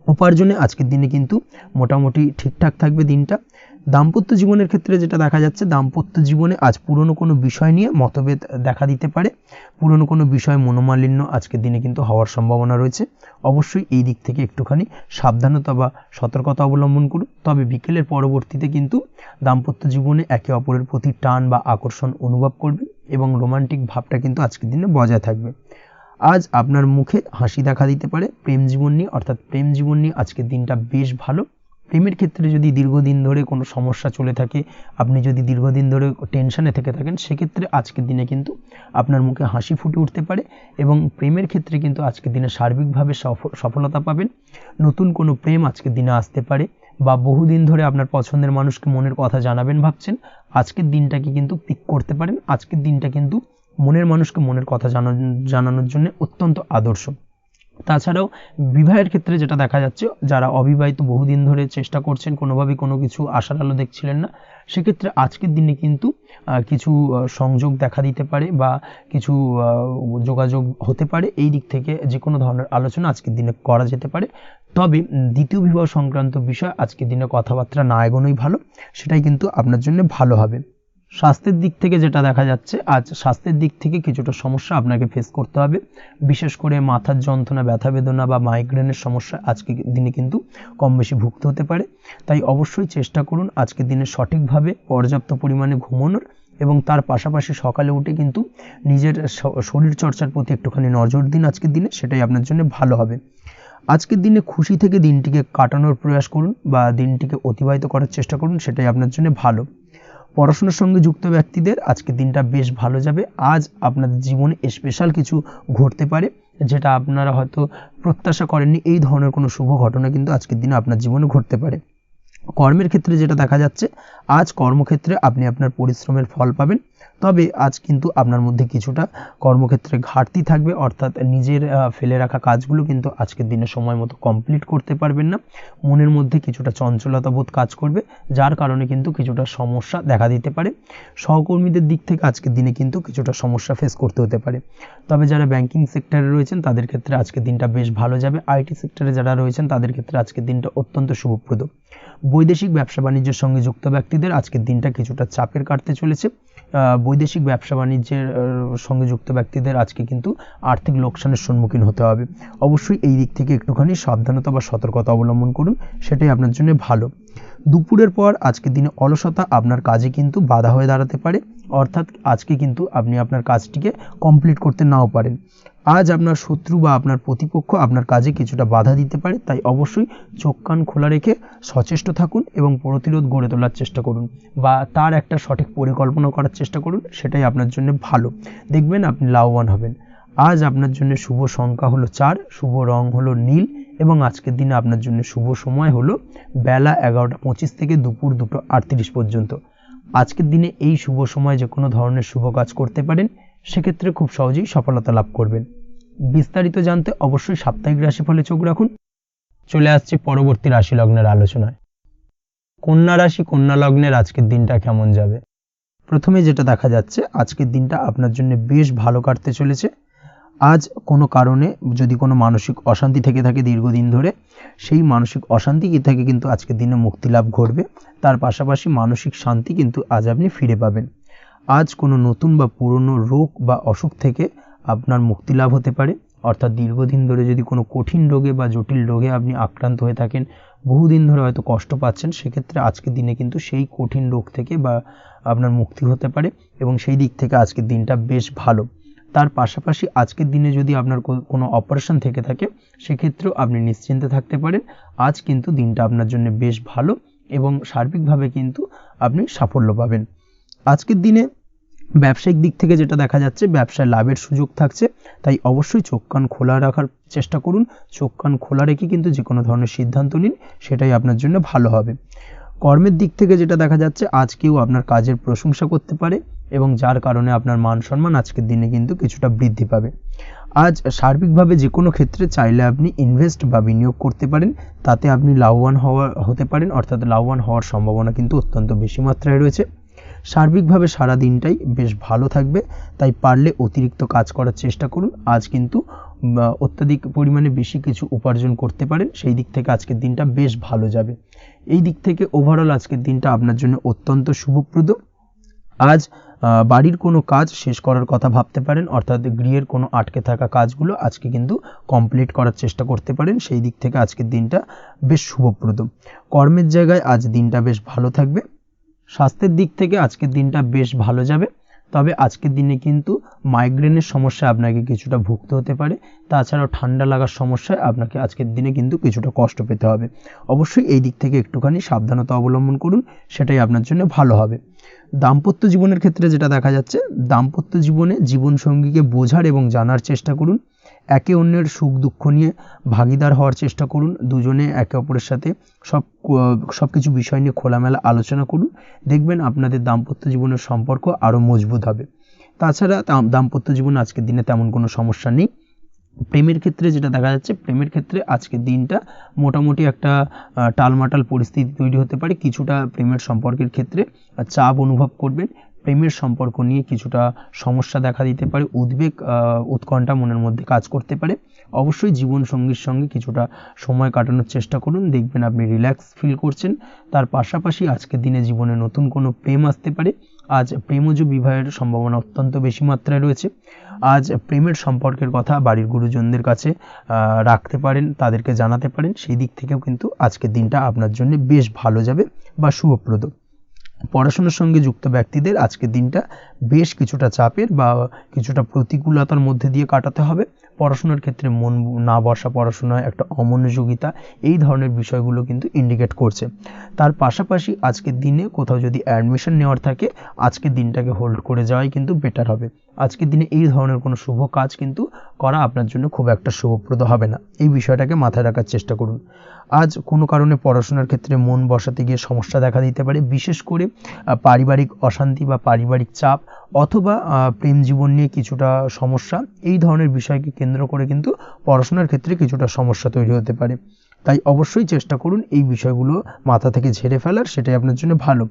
S1: উপার্জনে আজকের দিনে কিন্তু মোটামুটি ঠিকঠাক থাকবে দিনটা। দাম্পত্য জীবনের ক্ষেত্রে যেটা দেখা যাচ্ছে, দাম্পত্য জীবনে আজ পুরনো কোনো বিষয় নিয়ে মতভেদ দেখা দিতে পারে। পুরনো কোনো বিষয় মনোমালিন্য আজকের দিনে কিন্তু হওয়ার সম্ভাবনা রয়েছে। অবশ্যই এই দিক থেকে একটুখানি সাবধানতা বা সতর্কতা অবলম্বন করুন। তবে বিকেলের পরবর্তীতে কিন্তু দাম্পত্য জীবনে একে অপরের প্রতি টান বা আকর্ষণ অনুভব করবে এবং রোমান্টিক ভাবটা কিন্তু আজকের দিনে বজায় থাকবে। আজ আপনার মুখে হাসি দেখা দিতে পারে। প্রেম জীবন নিয়ে অর্থাৎ প্রেম জীবন নিয়ে আজকের দিনটা বেশ ভালো। প্রেমের ক্ষেত্রে যদি দীর্ঘদিন ধরে কোনো সমস্যা চলে থাকে, আপনি যদি দীর্ঘদিন ধরে টেনশনে থেকে থাকেন, সেক্ষেত্রে আজকের দিনে কিন্তু আপনার মুখে হাসি ফুটে উঠতে পারে এবং প্রেমের ক্ষেত্রে কিন্তু আজকের দিনে সার্বিকভাবে সফলতা পাবেন। নতুন কোনো প্রেম আজকের দিনে আসতে পারে, বা বহুদিন ধরে আপনার পছন্দের মানুষকে মনের কথা জানাবেন ভাবছেন, আজকের দিনটাকে কিন্তু পিক করতে পারেন। আজকের দিনটা কিন্তু মনের মানুষকে মনের কথা জানানোর জন্য অত্যন্ত আদর্শ। তাছাড়াও বিবাহের ক্ষেত্রে যেটা দেখা যাচ্ছে, যারা অবিবাহিত বহুদিন ধরে চেষ্টা করছেন, কোনোভাবেই কোনো কিছু আশার আলো দেখছিলেন না, সেক্ষেত্রে আজকের দিনে কিন্তু কিছু সংযোগ দেখা দিতে পারে বা কিছু যোগাযোগ হতে পারে। এই দিক থেকে যে কোনো ধরনের আলোচনা আজকের দিনে করা যেতে পারে। তবে দ্বিতীয় বিবাহ সংক্রান্ত বিষয় আজকের দিনে কথাবার্তা না এগোনোই ভালো, সেটাই কিন্তু আপনার জন্য ভালো হবে। স্বাস্থ্যের দিক থেকে যেটা দেখা যাচ্ছে, আজ স্বাস্থ্যের দিক থেকে কিছুটা সমস্যা আপনাকে ফেস করতে হবে। বিশেষ করে মাথার যন্ত্রণা, ব্যথা বেদনা বা মাইগ্রেনের সমস্যা আজকের দিনে কিন্তু কম বেশি ভুগতে হতে পারে। তাই অবশ্যই চেষ্টা করুন আজকের দিনে সঠিকভাবে পর্যাপ্ত পরিমাণে ঘুমানোর, এবং তার পাশাপাশি সকালে উঠে কিন্তু নিজের শরীর চর্চার প্রতি একটুখানি নজর দিন আজকের দিনে, সেটাই আপনার জন্য ভালো হবে। আজকের দিনে খুশি থেকে দিনটিকে কাটানোর প্রয়াস করুন বা দিনটিকে অতিবাহিত করার চেষ্টা করুন, সেটাই আপনার জন্য ভালো। পড়াশোনার সঙ্গে যুক্ত ব্যক্তিদের আজকের দিনটা বেশ ভালো যাবে। আজ আপনাদের জীবনে স্পেশাল কিছু ঘটতে পারে, যেটা আপনারা হয়তো প্রত্যাশা করেননি। এই ধরনের কোনো শুভ ঘটনা কিন্তু আজকের দিনে আপনার জীবনে ঘটতে পারে। কর্মের ক্ষেত্রে যেটা দেখা যাচ্ছে, আজ কর্মক্ষেত্রে আপনি আপনার পরিশ্রমের ফল পাবেন। তবে আজ কিন্তু আপনার মধ্যে কিছুটা কর্মক্ষেত্রে ঘাটতি থাকবে, অর্থাৎ নিজের ফেলে রাখা কাজগুলো কিন্তু আজকের দিনে সময় মতো কমপ্লিট করতে পারবেন না। মনের মধ্যে কিছুটা চঞ্চলতা বোধ কাজ করবে, যার কারণে কিন্তু কিছুটা সমস্যা দেখা দিতে পারে। সহকর্মীদের দিক থেকে আজকের দিনে কিন্তু কিছুটা সমস্যা ফেস করতে হতে পারে। তবে যারা ব্যাংকিং সেক্টরে রয়েছেন তাদের ক্ষেত্রে আজকের দিনটা বেশ ভালো যাবে। আইটি সেক্টরে যারা রয়েছেন তাদের ক্ষেত্রে আজকের দিনটা অত্যন্ত শুভপ্রদ। বৈদেশিক ব্যবসা বাণিজ্যের সঙ্গে যুক্ত ব্যক্তিদের আজকের দিনটা কিছুটা চাপের কাটতে চলেছে। বৈদেশিক ব্যবসা বাণিজ্যের সঙ্গে যুক্ত ব্যক্তিদের আজকে কিন্তু আর্থিক লোকসানের সম্মুখীন হতে হবে। অবশ্যই এই দিক থেকে একটুখানি সাবধানতা বা সতর্কতা অবলম্বন করুন, সেটাই আপনার জন্য ভালো। দুপুরের পর আজকের দিনে অলসতা আপনার কাজে কিন্তু বাধা হয়ে দাঁড়াতে পারে, অর্থাৎ আজকে কিন্তু আপনি আপনার কাজটিকে কমপ্লিট করতে নাও পারেন। আজ আপনার শত্রু বা আপনার প্রতিপক্ষ আপনার কাজে কিছুটা বাধা দিতে পারে, তাই অবশ্যই চোখ কান খোলা রেখে সচেষ্ট থাকুন এবং প্রতিরোধ গড়ে তোলার চেষ্টা করুন বা তার একটা সঠিক পরিকল্পনা করার চেষ্টা করুন, সেটাই আপনার জন্য ভালো। দেখবেন আপনি লাভবান হবেন। আজ আপনার জন্য শুভ সংখ্যা হলো 4, শুভ রং হলো নীল, এবং আজকের দিনে আপনার জন্য শুভ সময় হলো বেলা 11:25 থেকে দুপুর 2:38 পর্যন্ত। আজকের দিনে এই শুভ সময় যে কোনো ধরনের শুভ কাজ করতে পারেন, সেক্ষেত্রে খুব সহজেই সফলতা লাভ করবেন। বিস্তারিত জানতে অবশ্যই সাপ্তাহিক রাশিফলে চোখ রাখুন। চলে আসছে পরবর্তী রাশি লগ্নের আলোচনায়। কন্যা রাশি, কন্যা লগ্নের আজকের দিনটা কেমন যাবে? প্রথমে যেটা দেখা যাচ্ছে, আজকের দিনটা আপনার জন্য বেশ ভালো কাটতে চলেছে। আজ কোনো কারণে যদি কোনো মানসিক অশান্তি থেকে থাকে দীর্ঘদিন ধরে, সেই মানসিক অশান্তি থেকে কিন্তু আজকের দিনে মুক্তি লাভ ঘটবে। তার পাশাপাশি মানসিক শান্তি কিন্তু আজ আপনি ফিরে পাবেন। আজ কোনো নতুন বা পুরনো রোগ বা অসুখ থেকে আপনার মুক্তি লাভ হতে পারে, অর্থাৎ দীর্ঘদিন ধরে যদি কোনো কঠিন রোগে বা জটিল রোগে আপনি আক্রান্ত হয়ে থাকেন, বহুদিন ধরে হয়তো কষ্ট পাচ্ছেন, সেক্ষেত্রে আজকের দিনে কিন্তু সেই কঠিন রোগ থেকে বা আপনার মুক্তি হতে পারে, এবং সেই দিক থেকে আজকের দিনটা বেশ ভালো। তার পাশাপাশি আজকের দিনে যদি আপনার কোনো অপারেশন থেকে থাকে, সেক্ষেত্রেও আপনি নিশ্চিন্তে থাকতে পারেন। আজ কিন্তু দিনটা আপনার জন্য বেশ ভালো এবং সার্বিকভাবে কিন্তু আপনি সাফল্য পাবেন। আজকের দিনে ব্যবসায়িক দিক থেকে যেটা দেখা যাচ্ছে, ব্যবসায় লাভের সুযোগ থাকছে, তাই অবশ্যই চোখ কান খোলা রাখার চেষ্টা করুন। চোখ কান খোলা রেখে কিন্তু যে কোনো ধরনের সিদ্ধান্ত নিন, সেটাই আপনার জন্য ভালো হবে। কর্মের দিক থেকে যেটা দেখা যাচ্ছে, আজ কেউ আপনার কাজের প্রশংসা করতে পারে এবং যার কারণে আপনার মান সম্মান আজকের দিনে কিন্তু কিছুটা বৃদ্ধি পাবে। আজ সার্বিকভাবে যে কোনো ক্ষেত্রে চাইলে আপনি ইনভেস্ট বা বিনিয়োগ করতে পারেন, তাতে আপনি লাভবান হতে পারেন, অর্থাৎ লাভবান হওয়ার সম্ভাবনা কিন্তু অত্যন্ত বেশি মাত্রায় রয়েছে। সার্বিকভাবে সারা দিনটাই বেশ ভালো থাকবে, তাই পারলে অতিরিক্ত কাজ করার চেষ্টা করুন। আজ কিন্তু অত্যাধিক পরিমাণে বেশি কিছু উপার্জন করতে পারেন, সেই দিক থেকে আজকের দিনটা বেশ ভালো যাবে। এই দিক থেকে ওভারঅল আজকের দিনটা আপনার জন্য অত্যন্ত শুভপ্রদ। আজ বাড়ির কোনো কাজ শেষ করার কথা ভাবতে পারেন, অর্থাৎ গৃহের কোনো আটকে থাকা কাজগুলো আজকে কিন্তু কমপ্লিট করার চেষ্টা করতে পারেন, সেই দিক থেকে আজকের দিনটা বেশ শুভপ্রদ। কর্মের জায়গায় আজ দিনটা বেশ ভালো থাকবে। স্বাস্থ্যের দিক থেকে আজকের দিনটা বেশ ভালো যাবে। তবে আজকের দিনে কিন্তু মাইগ্রেনের সমস্যা আপনাকে কিছুটা ভুগতে হতে পারে, তাছাড়াও ঠান্ডা লাগার সমস্যায় আপনাকে আজকের দিনে কিন্তু কিছুটা কষ্ট পেতে হবে। অবশ্যই এই দিক থেকে একটুখানি সাবধানতা অবলম্বন করুন, সেটাই আপনার জন্য ভালো হবে। দাম্পত্য জীবনের ক্ষেত্রে যেটা দেখা যাচ্ছে, দাম্পত্য জীবনে জীবনসঙ্গীকে বোঝার এবং জানার চেষ্টা করুন, একে অন্যের সুখ দুঃখ নিয়ে ভাগীদার হওয়ার চেষ্টা করুন, দুজনে একে অপরের সাথে সব কিছু বিষয় নিয়ে খোলামেলা আলোচনা করুন, দেখবেন আপনাদের দাম্পত্য জীবনের সম্পর্ক আরও মজবুত হবে। তাছাড়া দাম্পত্য জীবনে আজকের দিনে তেমন কোনো সমস্যা নেই। প্রেমের ক্ষেত্রে যেটা দেখা যাচ্ছে, প্রেমের ক্ষেত্রে আজকের দিনটা মোটামুটি একটা টালমাটাল পরিস্থিতি তৈরি হতে পারে, কিছুটা প্রেমের সম্পর্কের ক্ষেত্রে চাপ অনুভব করবেন, প্রেমের সম্পর্ক নিয়ে কিছুটা সমস্যা দেখা দিতে পারে, উদ্বেগ উৎকণ্ঠা মনের মধ্যে কাজ করতে পারে। অবশ্যই জীবনসঙ্গীর সঙ্গে কিছুটা সময় কাটানোর চেষ্টা করুন, দেখবেন আপনি রিল্যাক্স ফিল করছেন। তার পাশাপাশি আজকের দিনে জীবনে নতুন কোনো প্রেম আসতে পারে। আজ প্রেমজ বিবাহের সম্ভাবনা অত্যন্ত বেশি মাত্রায় রয়েছে। আজ প্রেমের সম্পর্কের কথা বাড়ির গুরুজনদের কাছে রাখতে পারেন, তাদেরকে জানাতে পারেন, সেই দিক থেকেও কিন্তু আজকের দিনটা আপনার জন্য বেশ ভালো যাবে বা শুভপ্রদ। পড়াশোনার সঙ্গে যুক্ত ব্যক্তিদের আজকের দিনটা বেশ কিছুটা চাপের বা কিছুটা প্রতিকূলতার মধ্যে দিয়ে কাটাতে হবে। পড়াশোনার ক্ষেত্রে মন না বসা, পড়াশোনায় একটা অমনোযোগিতা, এই ধরনের বিষয়গুলো কিন্তু ইন্ডিকেট করছে। তার পাশাপাশি আজকের দিনে কোথাও যদি অ্যাডমিশন নেওয়ার থাকে, আজকের দিনটাকে হোল্ড করে যাওয়াই কিন্তু বেটার হবে। আজকের দিনে এই ধরনের কোনো শুভ কাজ কিন্তু করা আপনার জন্য খুব একটা শুভপ্রদ হবে না, এই বিষয়টাকে মাথায় রাখার চেষ্টা করুন। আজ কোনো কারণে পড়াশোনার ক্ষেত্রে মন বসাতে গিয়ে সমস্যা দেখা দিতে পারে, বিশেষ করে পারিবারিক অশান্তি বা পারিবারিক চাপ অথবা প্রেম জীবন নিয়ে কিছুটা সমস্যা, এই ধরনের বিষয়কে কেন্দ্র করে কিন্তু পড়াশোনার ক্ষেত্রে কিছুটা সমস্যা তৈরি হতে পারে। তাই অবশ্যই চেষ্টা করুন এই বিষয়গুলো মাথা থেকে ঝেড়ে ফেলার, সেটাই আপনার জন্য ভালো।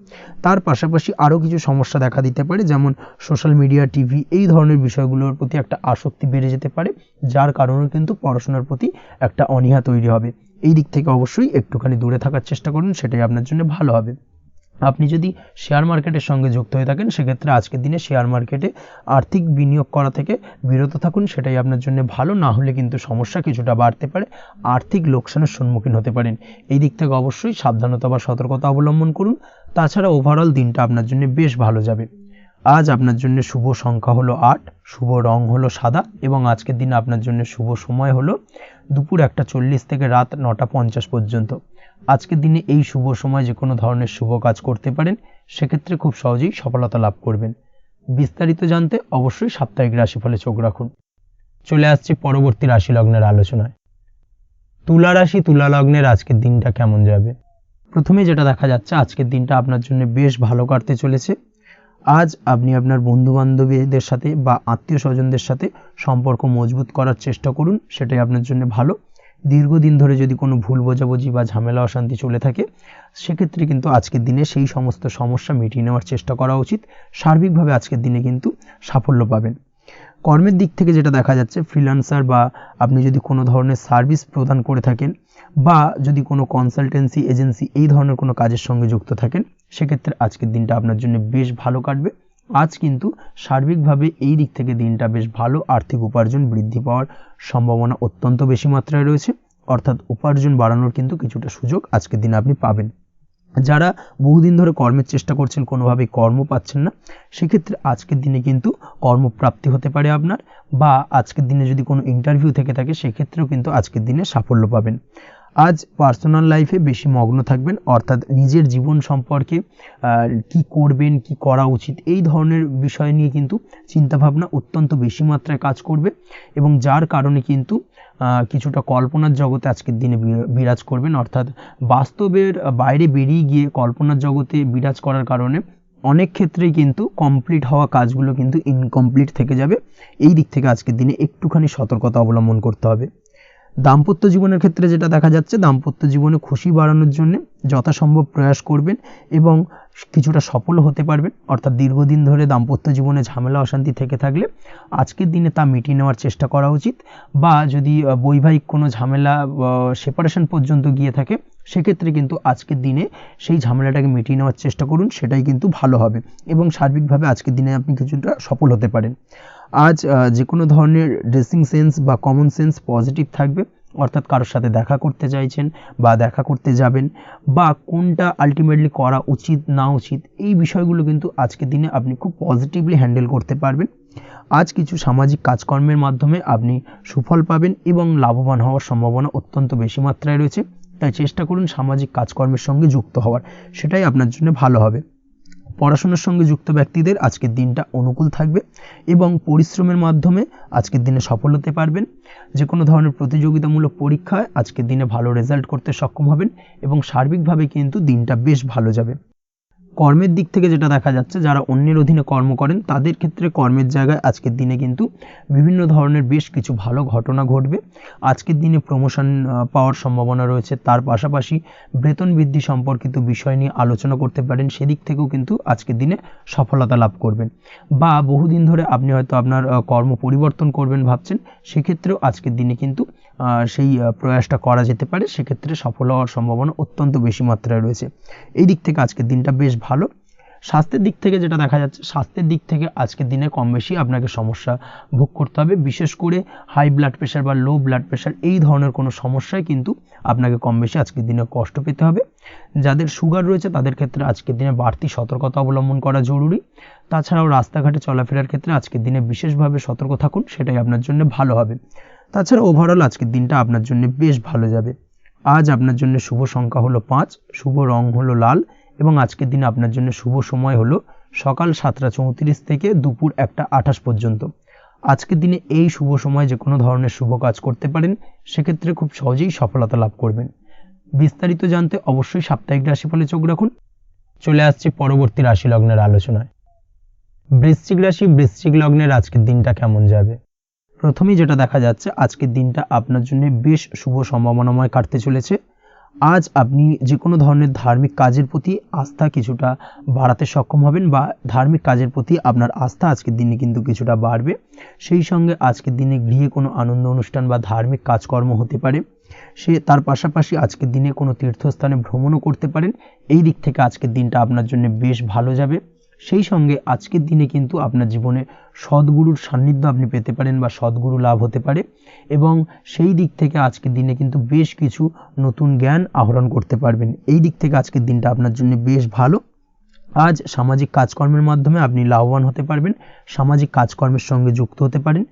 S1: তার পাশাপাশি আরও কিছু সমস্যা দেখা দিতে পারে, যেমন সোশ্যাল মিডিয়া, টিভি, এই ধরনের বিষয়গুলোর প্রতি একটা আসক্তি বেড়ে যেতে পারে, যার কারণে কিন্তু পড়াশোনার প্রতি একটা অনীহা তৈরি হবে। এই দিক থেকে অবশ্যই একটুখানি দূরে থাকার চেষ্টা করুন, সেটাই আপনার জন্য ভালো হবে। আপনি যদি শেয়ার মার্কেটের সঙ্গে যুক্ত হয়ে থাকেন, সেক্ষেত্রে আজকের দিনে শেয়ার মার্কেটে আর্থিক বিনিয়োগ করা থেকে বিরত থাকুন, সেটাই আপনার জন্য ভালো। না হলে কিন্তু সমস্যা কিছুটা বাড়তে পারে, আর্থিক লোকসানের সম্মুখীন হতে পারেন। এই দিক থেকে অবশ্যই সাবধানতা বা সতর্কতা অবলম্বন করুন। তাছাড়া ওভারঅল দিনটা আপনার জন্য বেশ ভালো যাবে। আজ আপনার জন্য শুভ সংখ্যা হলো 8, শুভ রং হলো সাদা, এবং আজকের দিনে আপনার জন্য শুভ সময় হলো দুপুর 1:40 থেকে রাত 9:50 পর্যন্ত। আজকের দিনে এই শুভ সময় যে কোনো ধরনের শুভ কাজ করতে পারেন, সেক্ষেত্রে খুব সহজেই সফলতা লাভ করবেন। বিস্তারিত জানতে অবশ্যই সাপ্তাহিক রাশিফলে চোখ রাখুন। চলে আসছি পরবর্তী রাশি লগ্নের আলোচনায়। তুলা রাশি, তুলা লগ্নের আজকের দিনটা কেমন যাবে? প্রথমে যেটা দেখা যাচ্ছে, আজকের দিনটা আপনার জন্য বেশ ভালো কাটতে চলেছে। আজ আপনি আপনার বন্ধু বান্ধবীদের সাথে বা আত্মীয় স্বজনদের সাথে সম্পর্ক মজবুত করার চেষ্টা করুন, সেটাই আপনার জন্য ভালো। দীর্ঘদিন ধরে যদি কোনো ভুল বোঝাবুঝি বা ঝামেলা অশান্তি চলে থাকে, সেক্ষেত্রে কিন্তু আজকের দিনে সেই সমস্ত সমস্যা মিটিয়ে নেওয়ার চেষ্টা করা উচিত। সার্বিকভাবে আজকের দিনে কিন্তু সাফল্য পাবেন। কর্মের দিক থেকে যেটা দেখা যাচ্ছে, ফ্রিল্যান্সার বা আপনি যদি কোনো ধরনের সার্ভিস প্রদান করে থাকেন বা যদি কোনো কনসালটেন্সি এজেন্সি এই ধরনের কোনো কাজের সঙ্গে যুক্ত থাকেন, সেক্ষেত্রে আজকের দিনটা আপনার জন্য বেশ ভালো কাটবে। আজ কিন্তু সার্বিকভাবে এই দিক থেকে দিনটা বেশ ভালো, আর্থিক উপার্জন বৃদ্ধি পাওয়ার সম্ভাবনা অত্যন্ত বেশি মাত্রায় রয়েছে, অর্থাৎ উপার্জন বাড়ানোর কিন্তু কিছুটা সুযোগ আজকের দিনে আপনি পাবেন। যারা বহুদিন ধরে কর্মের চেষ্টা করছেন, কোনোভাবেই কর্ম পাচ্ছেন না, সেক্ষেত্রে আজকের দিনে কিন্তু কর্মপ্রাপ্তি হতে পারে আপনার, বা আজকের দিনে যদি কোনো ইন্টারভিউ থেকে থাকে, সেক্ষেত্রেও কিন্তু আজকের দিনে সাফল্য পাবেন। আজ পার্সোনাল লাইফে বেশি মগ্ন থাকবেন, অর্থাৎ নিজের জীবন সম্পর্কে কি করবেন, কি করা উচিত, এই ধরনের বিষয় নিয়ে কিন্তু চিন্তাভাবনা অত্যন্ত বেশি মাত্রায় কাজ করবে, এবং যার কারণে কিন্তু কিছুটা কল্পনার জগতে আজকের দিনে বিরাজ করবেন, অর্থাৎ বাস্তবের বাইরে বেরিয়ে গিয়ে কল্পনার জগতে বিরাজ করার কারণে অনেক ক্ষেত্রেই কিন্তু কমপ্লিট হওয়া কাজগুলো কিন্তু ইনকমপ্লিট থেকে যাবে। এই দিক থেকে আজকের দিনে একটুখানি সতর্কতা অবলম্বন করতে হবে। দাম্পত্য জীবনের ক্ষেত্রে যেটা দেখা যাচ্ছে, দাম্পত্য জীবনে খুশি বাড়ানোর জন্য যথাসম্ভব প্রয়াস করবেন এবং কিছুটা সফল হতে পারবেন, অর্থাৎ দীর্ঘদিন ধরে দাম্পত্য জীবনে ঝামেলা অশান্তি থেকে থাকলে আজকের দিনে তা মিটিয়ে নেওয়ার চেষ্টা করা উচিত, বা যদি বৈবাহিক কোনো ঝামেলা সেপারেশন পর্যন্ত গিয়ে থাকে, সেক্ষেত্রে কিন্তু আজকের দিনে সেই ঝামেলাটাকে মিটিয়ে নেওয়ার চেষ্টা করুন, সেটাই কিন্তু ভালো হবে, এবং সার্বিকভাবে আজকের দিনে আপনি কিছুটা সফল হতে পারেন। আজ যে কোনো ধরনের ড্রেসিং সেন্স বা কমন সেন্স পজিটিভ থাকবে, অর্থাৎ কারোর সাথে দেখা করতে চাইছেন বা দেখা করতে যাবেন, বা কোনটা আলটিমেটলি করা উচিত না উচিত, এই বিষয়গুলো কিন্তু আজকের দিনে আপনি খুব পজিটিভলি হ্যান্ডেল করতে পারবেন। আজ কিছু সামাজিক কাজকর্মের মাধ্যমে আপনি সুফল পাবেন এবং লাভবান হওয়ার সম্ভাবনা অত্যন্ত বেশি মাত্রায় রয়েছে। তাই চেষ্টা করুন সামাজিক কাজকর্মের সঙ্গে যুক্ত হওয়ার, সেটাই আপনার জন্য ভালো হবে। পড়াশোনার সঙ্গে যুক্ত ব্যক্তিদের আজকের দিনটা অনুকূল থাকবে এবং পরিশ্রমের মাধ্যমে আজকের দিনে সফল হতে পারবেন। যে কোনো ধরনের প্রতিযোগিতামূলক পরীক্ষায় আজকের দিনে ভালো রেজাল্ট করতে সক্ষম হবেন এবং সার্বিকভাবে কিন্তু দিনটা বেশ ভালো যাবে। কর্মের দিক থেকে যেটা দেখা যাচ্ছে, যারা অন্যের অধীনে কর্ম করেন তাদের ক্ষেত্রে কর্মের জায়গায় আজকের দিনে কিন্তু বিভিন্ন ধরনের বেশ কিছু ভালো ঘটনা ঘটবে। আজকের দিনে প্রমোশন পাওয়ার সম্ভাবনা রয়েছে, তার পাশাপাশি বেতন বৃদ্ধি সম্পর্কিত বিষয় নিয়ে আলোচনা করতে পারেন, সেদিক থেকেও কিন্তু আজকের দিনে সফলতা লাভ করবেন। বা বহুদিন ধরে আপনি হয়তো আপনার কর্ম পরিবর্তন করবেন ভাবছেন, সেক্ষেত্রেও আজকের দিনে কিন্তু সেই প্রয়াসটা করা যেতে পারে, সেক্ষেত্রে সফল হওয়ার সম্ভাবনা অত্যন্ত বেশি মাত্রায় রয়েছে। এই দিক থেকে আজকের দিনটা বেশ ভালো। স্বাস্থ্যের দিক থেকে যেটা দেখা যাচ্ছে, স্বাস্থ্যের দিক থেকে আজকের দিনে কম বেশি আপনাকে সমস্যা ভোগ করতে হবে, বিশেষ করে হাই ব্লাড প্রেশার বা লো ব্লাড প্রেশার এই ধরনের কোনো সমস্যায় কিন্তু আপনাকে কম বেশি আজকের দিনে কষ্ট পেতে হবে। যাদের সুগার রয়েছে তাদের ক্ষেত্রে আজকের দিনে বাড়তি সতর্কতা অবলম্বন করা জরুরি। তাছাড়াও রাস্তাঘাটে চলাফেরার ক্ষেত্রে আজকের দিনে বিশেষভাবে সতর্ক থাকুন, সেটাই আপনার জন্য ভালো হবে। তাছাড়া ওভারঅল আজকের দিনটা আপনার জন্য বেশ ভালো যাবে। আজ আপনার জন্য শুভ সংখ্যা হলো 5, শুভ রং হলো লাল এবং আজকের দিনে আপনার জন্য শুভ সময় হলো সকাল 7:34 থেকে দুপুর 1:28 পর্যন্ত। আজকের দিনে এই শুভ সময় যে কোনো ধরনের শুভ কাজ করতে পারেন, সেক্ষেত্রে খুব সহজেই সফলতা লাভ করবেন। বিস্তারিত জানতে অবশ্যই সাপ্তাহিক রাশিফলে চোখ রাখুন। চলে আসছে পরবর্তী রাশি লগ্নের আলোচনায়। বৃশ্চিক রাশি, বৃশ্চিক লগ্নের আজকের দিনটা কেমন যাবে? প্রথমেই যেটা দেখা যাচ্ছে, আজকের দিনটা আপনার জন্য বেশ শুভ সম্ভাবনাময় কাটতে চলেছে। আজ আপনি যে কোনো ধরনের ধার্মিক কাজের প্রতি আস্থা কিছুটা বাড়াতে সক্ষম হবেন, বা ধার্মিক কাজের প্রতি আপনার আস্থা আজকের দিনে কিন্তু কিছুটা বাড়বে। সেই সঙ্গে আজকের দিনে গৃহে কোনো আনন্দ অনুষ্ঠান বা ধার্মিক কাজকর্ম হতে পারে। তার পাশাপাশি আজকের দিনে কোনো তীর্থস্থানে ভ্রমণও করতে পারেন। এই দিক থেকে আজকের দিনটা আপনার জন্য বেশ ভালো যাবে। সেই সঙ্গে আজকের দিনে কিন্তু আপনার জীবনে সদ্গুরুর সান্নিধ্য আপনি পেতে পারেন বা সদ্গুরু লাভ হতে পারে, এবং সেই দিক থেকে আজকের দিনে কিন্তু বেশ কিছু নতুন জ্ঞান আহরণ করতে পারবেন। এই দিক থেকে আজকের দিনটা আপনার জন্য বেশ ভালো। আজ সামাজিক কাজকর্মের মাধ্যমে আপনি লাভবান হতে পারবেন, সামাজিক কাজকর্মের সঙ্গে যুক্ত হতে পারেন।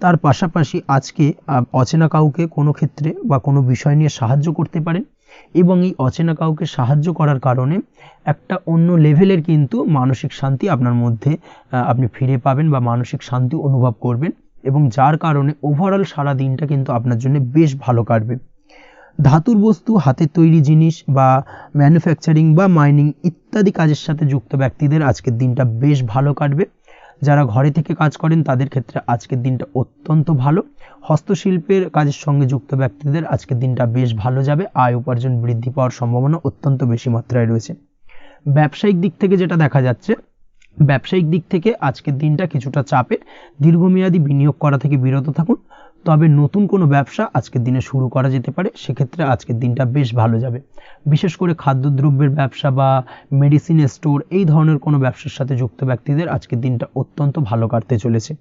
S1: তার পাশাপাশি আজকে অচেনা কাউকে কোনো ক্ষেত্রে বা কোনো বিষয় নিয়ে সাহায্য করতে পারেন, এবং এই অচেনা কাউকে সাহায্য করার কারণে একটা অন্য লেভেলের কিন্তু মানসিক শান্তি আপনার মধ্যে আপনি ফিরে পাবেন বা মানসিক শান্তি অনুভব করবেন, এবং যার কারণে ওভারঅল সারা দিনটা কিন্তু আপনার জন্য বেশ ভালো কাটবে। ধাতুর বস্তু, হাতের তৈরি জিনিস বা ম্যানুফ্যাকচারিং বা মাইনিং ইত্যাদি কাজের সাথে যুক্ত ব্যক্তিদের আজকের দিনটা বেশ ভালো কাটবে। যারা ঘরে থেকে কাজ করেন তাদের ক্ষেত্রে আজকের দিনটা অত্যন্ত ভালো। হস্তশিল্পের কাজের সঙ্গে যুক্ত ব্যক্তিদের আজকের দিনটা বেশ ভালো যাবে। আয় উপার্জন বৃদ্ধি পাওয়ার সম্ভাবনা অত্যন্ত বেশি মাত্রায় রয়েছে। ব্যবসায়িক দিক থেকে যেটা দেখা যাচ্ছে, ব্যবসায়িক দিক থেকে আজকের দিনটা কিছুটা চাপের। দীর্ঘমেয়াদী বিনিয়োগ করা থেকে বিরত থাকুন, তবে নতুন কোনো ব্যবসা আজকের দিনে শুরু করা যেতে পারে, সেক্ষেত্রে আজকের দিনটা বেশ ভালো যাবে। বিশেষ করে খাদ্যদ্রব্যের ব্যবসা বা মেডিসিন স্টোর এই ধরনের কোনো ব্যবসার সাথে যুক্ত ব্যক্তিদের আজকের দিনটা অত্যন্ত ভালো কাটতে চলেছে।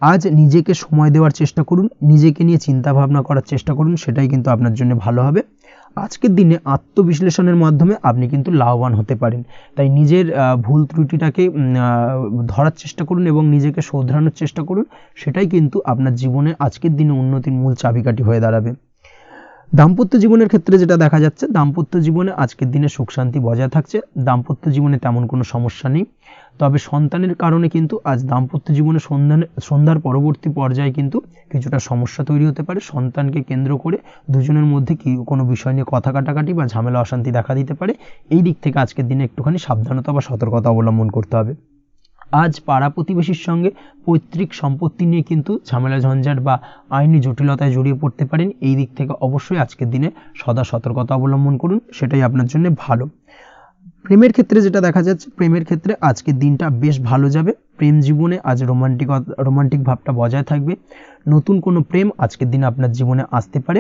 S1: আজ নিজেকে সময় দেওয়ার চেষ্টা করুন, নিজেকে নিয়ে চিন্তা ভাবনা করার চেষ্টা করুন, সেটাই কিন্তু আপনার জন্য ভালো হবে। আজকের দিনে আত্মবিশ্লেষণের মাধ্যমে আপনি কিন্তু লাভবান হতে পারেন, তাই নিজের ভুল ত্রুটিটাকে ধরার চেষ্টা করুন এবং নিজেকে শোধরানোর চেষ্টা করুন, সেটাই কিন্তু আপনার জীবনে আজকের দিনে উন্নতির মূল চাবিকাঠি হয়ে দাঁড়াবে। দাম্পত্য জীবনের ক্ষেত্রে যেটা দেখা যাচ্ছে, দাম্পত্য জীবনে আজকের দিনে সুখ শান্তি বজায় থাকছে। দাম্পত্য জীবনে তেমন কোনো সমস্যা নেই, তবে সন্তানের কারণে কিন্তু আজ দাম্পত্য জীবনে সন্ধ্যার পরবর্তী পর্যায়ে কিন্তু কিছুটা সমস্যা তৈরি হতে পারে। সন্তানকে কেন্দ্র করে দুজনের মধ্যে কোনো বিষয় নিয়ে কথা কাটাকাটি বা ঝামেলা অশান্তি দেখা দিতে পারে। এই দিক থেকে আজকের দিনে একটুখানি সাবধানতা বা সতর্কতা অবলম্বন করতে হবে। আজ পাড়া প্রতিবেশীর সঙ্গে পৈতৃক সম্পত্তি নিয়ে কিন্তু ঝামেলা ঝঞ্ঝাট বা আইনি জটিলতায় জড়িয়ে পড়তে পারেন। এই দিক থেকে অবশ্যই আজকের দিনে সদা সতর্কতা অবলম্বন করুন, সেটাই আপনার জন্য ভালো। প্রেমের ক্ষেত্রে যেটা দেখা যাচ্ছে, প্রেমের ক্ষেত্রে আজকের দিনটা বেশ ভালো যাবে। প্রেম জীবনে আজ রোমান্টিক ভাবটা বজায় থাকবে। নতুন কোনো প্রেম আজকের দিনে আপনার জীবনে আসতে পারে।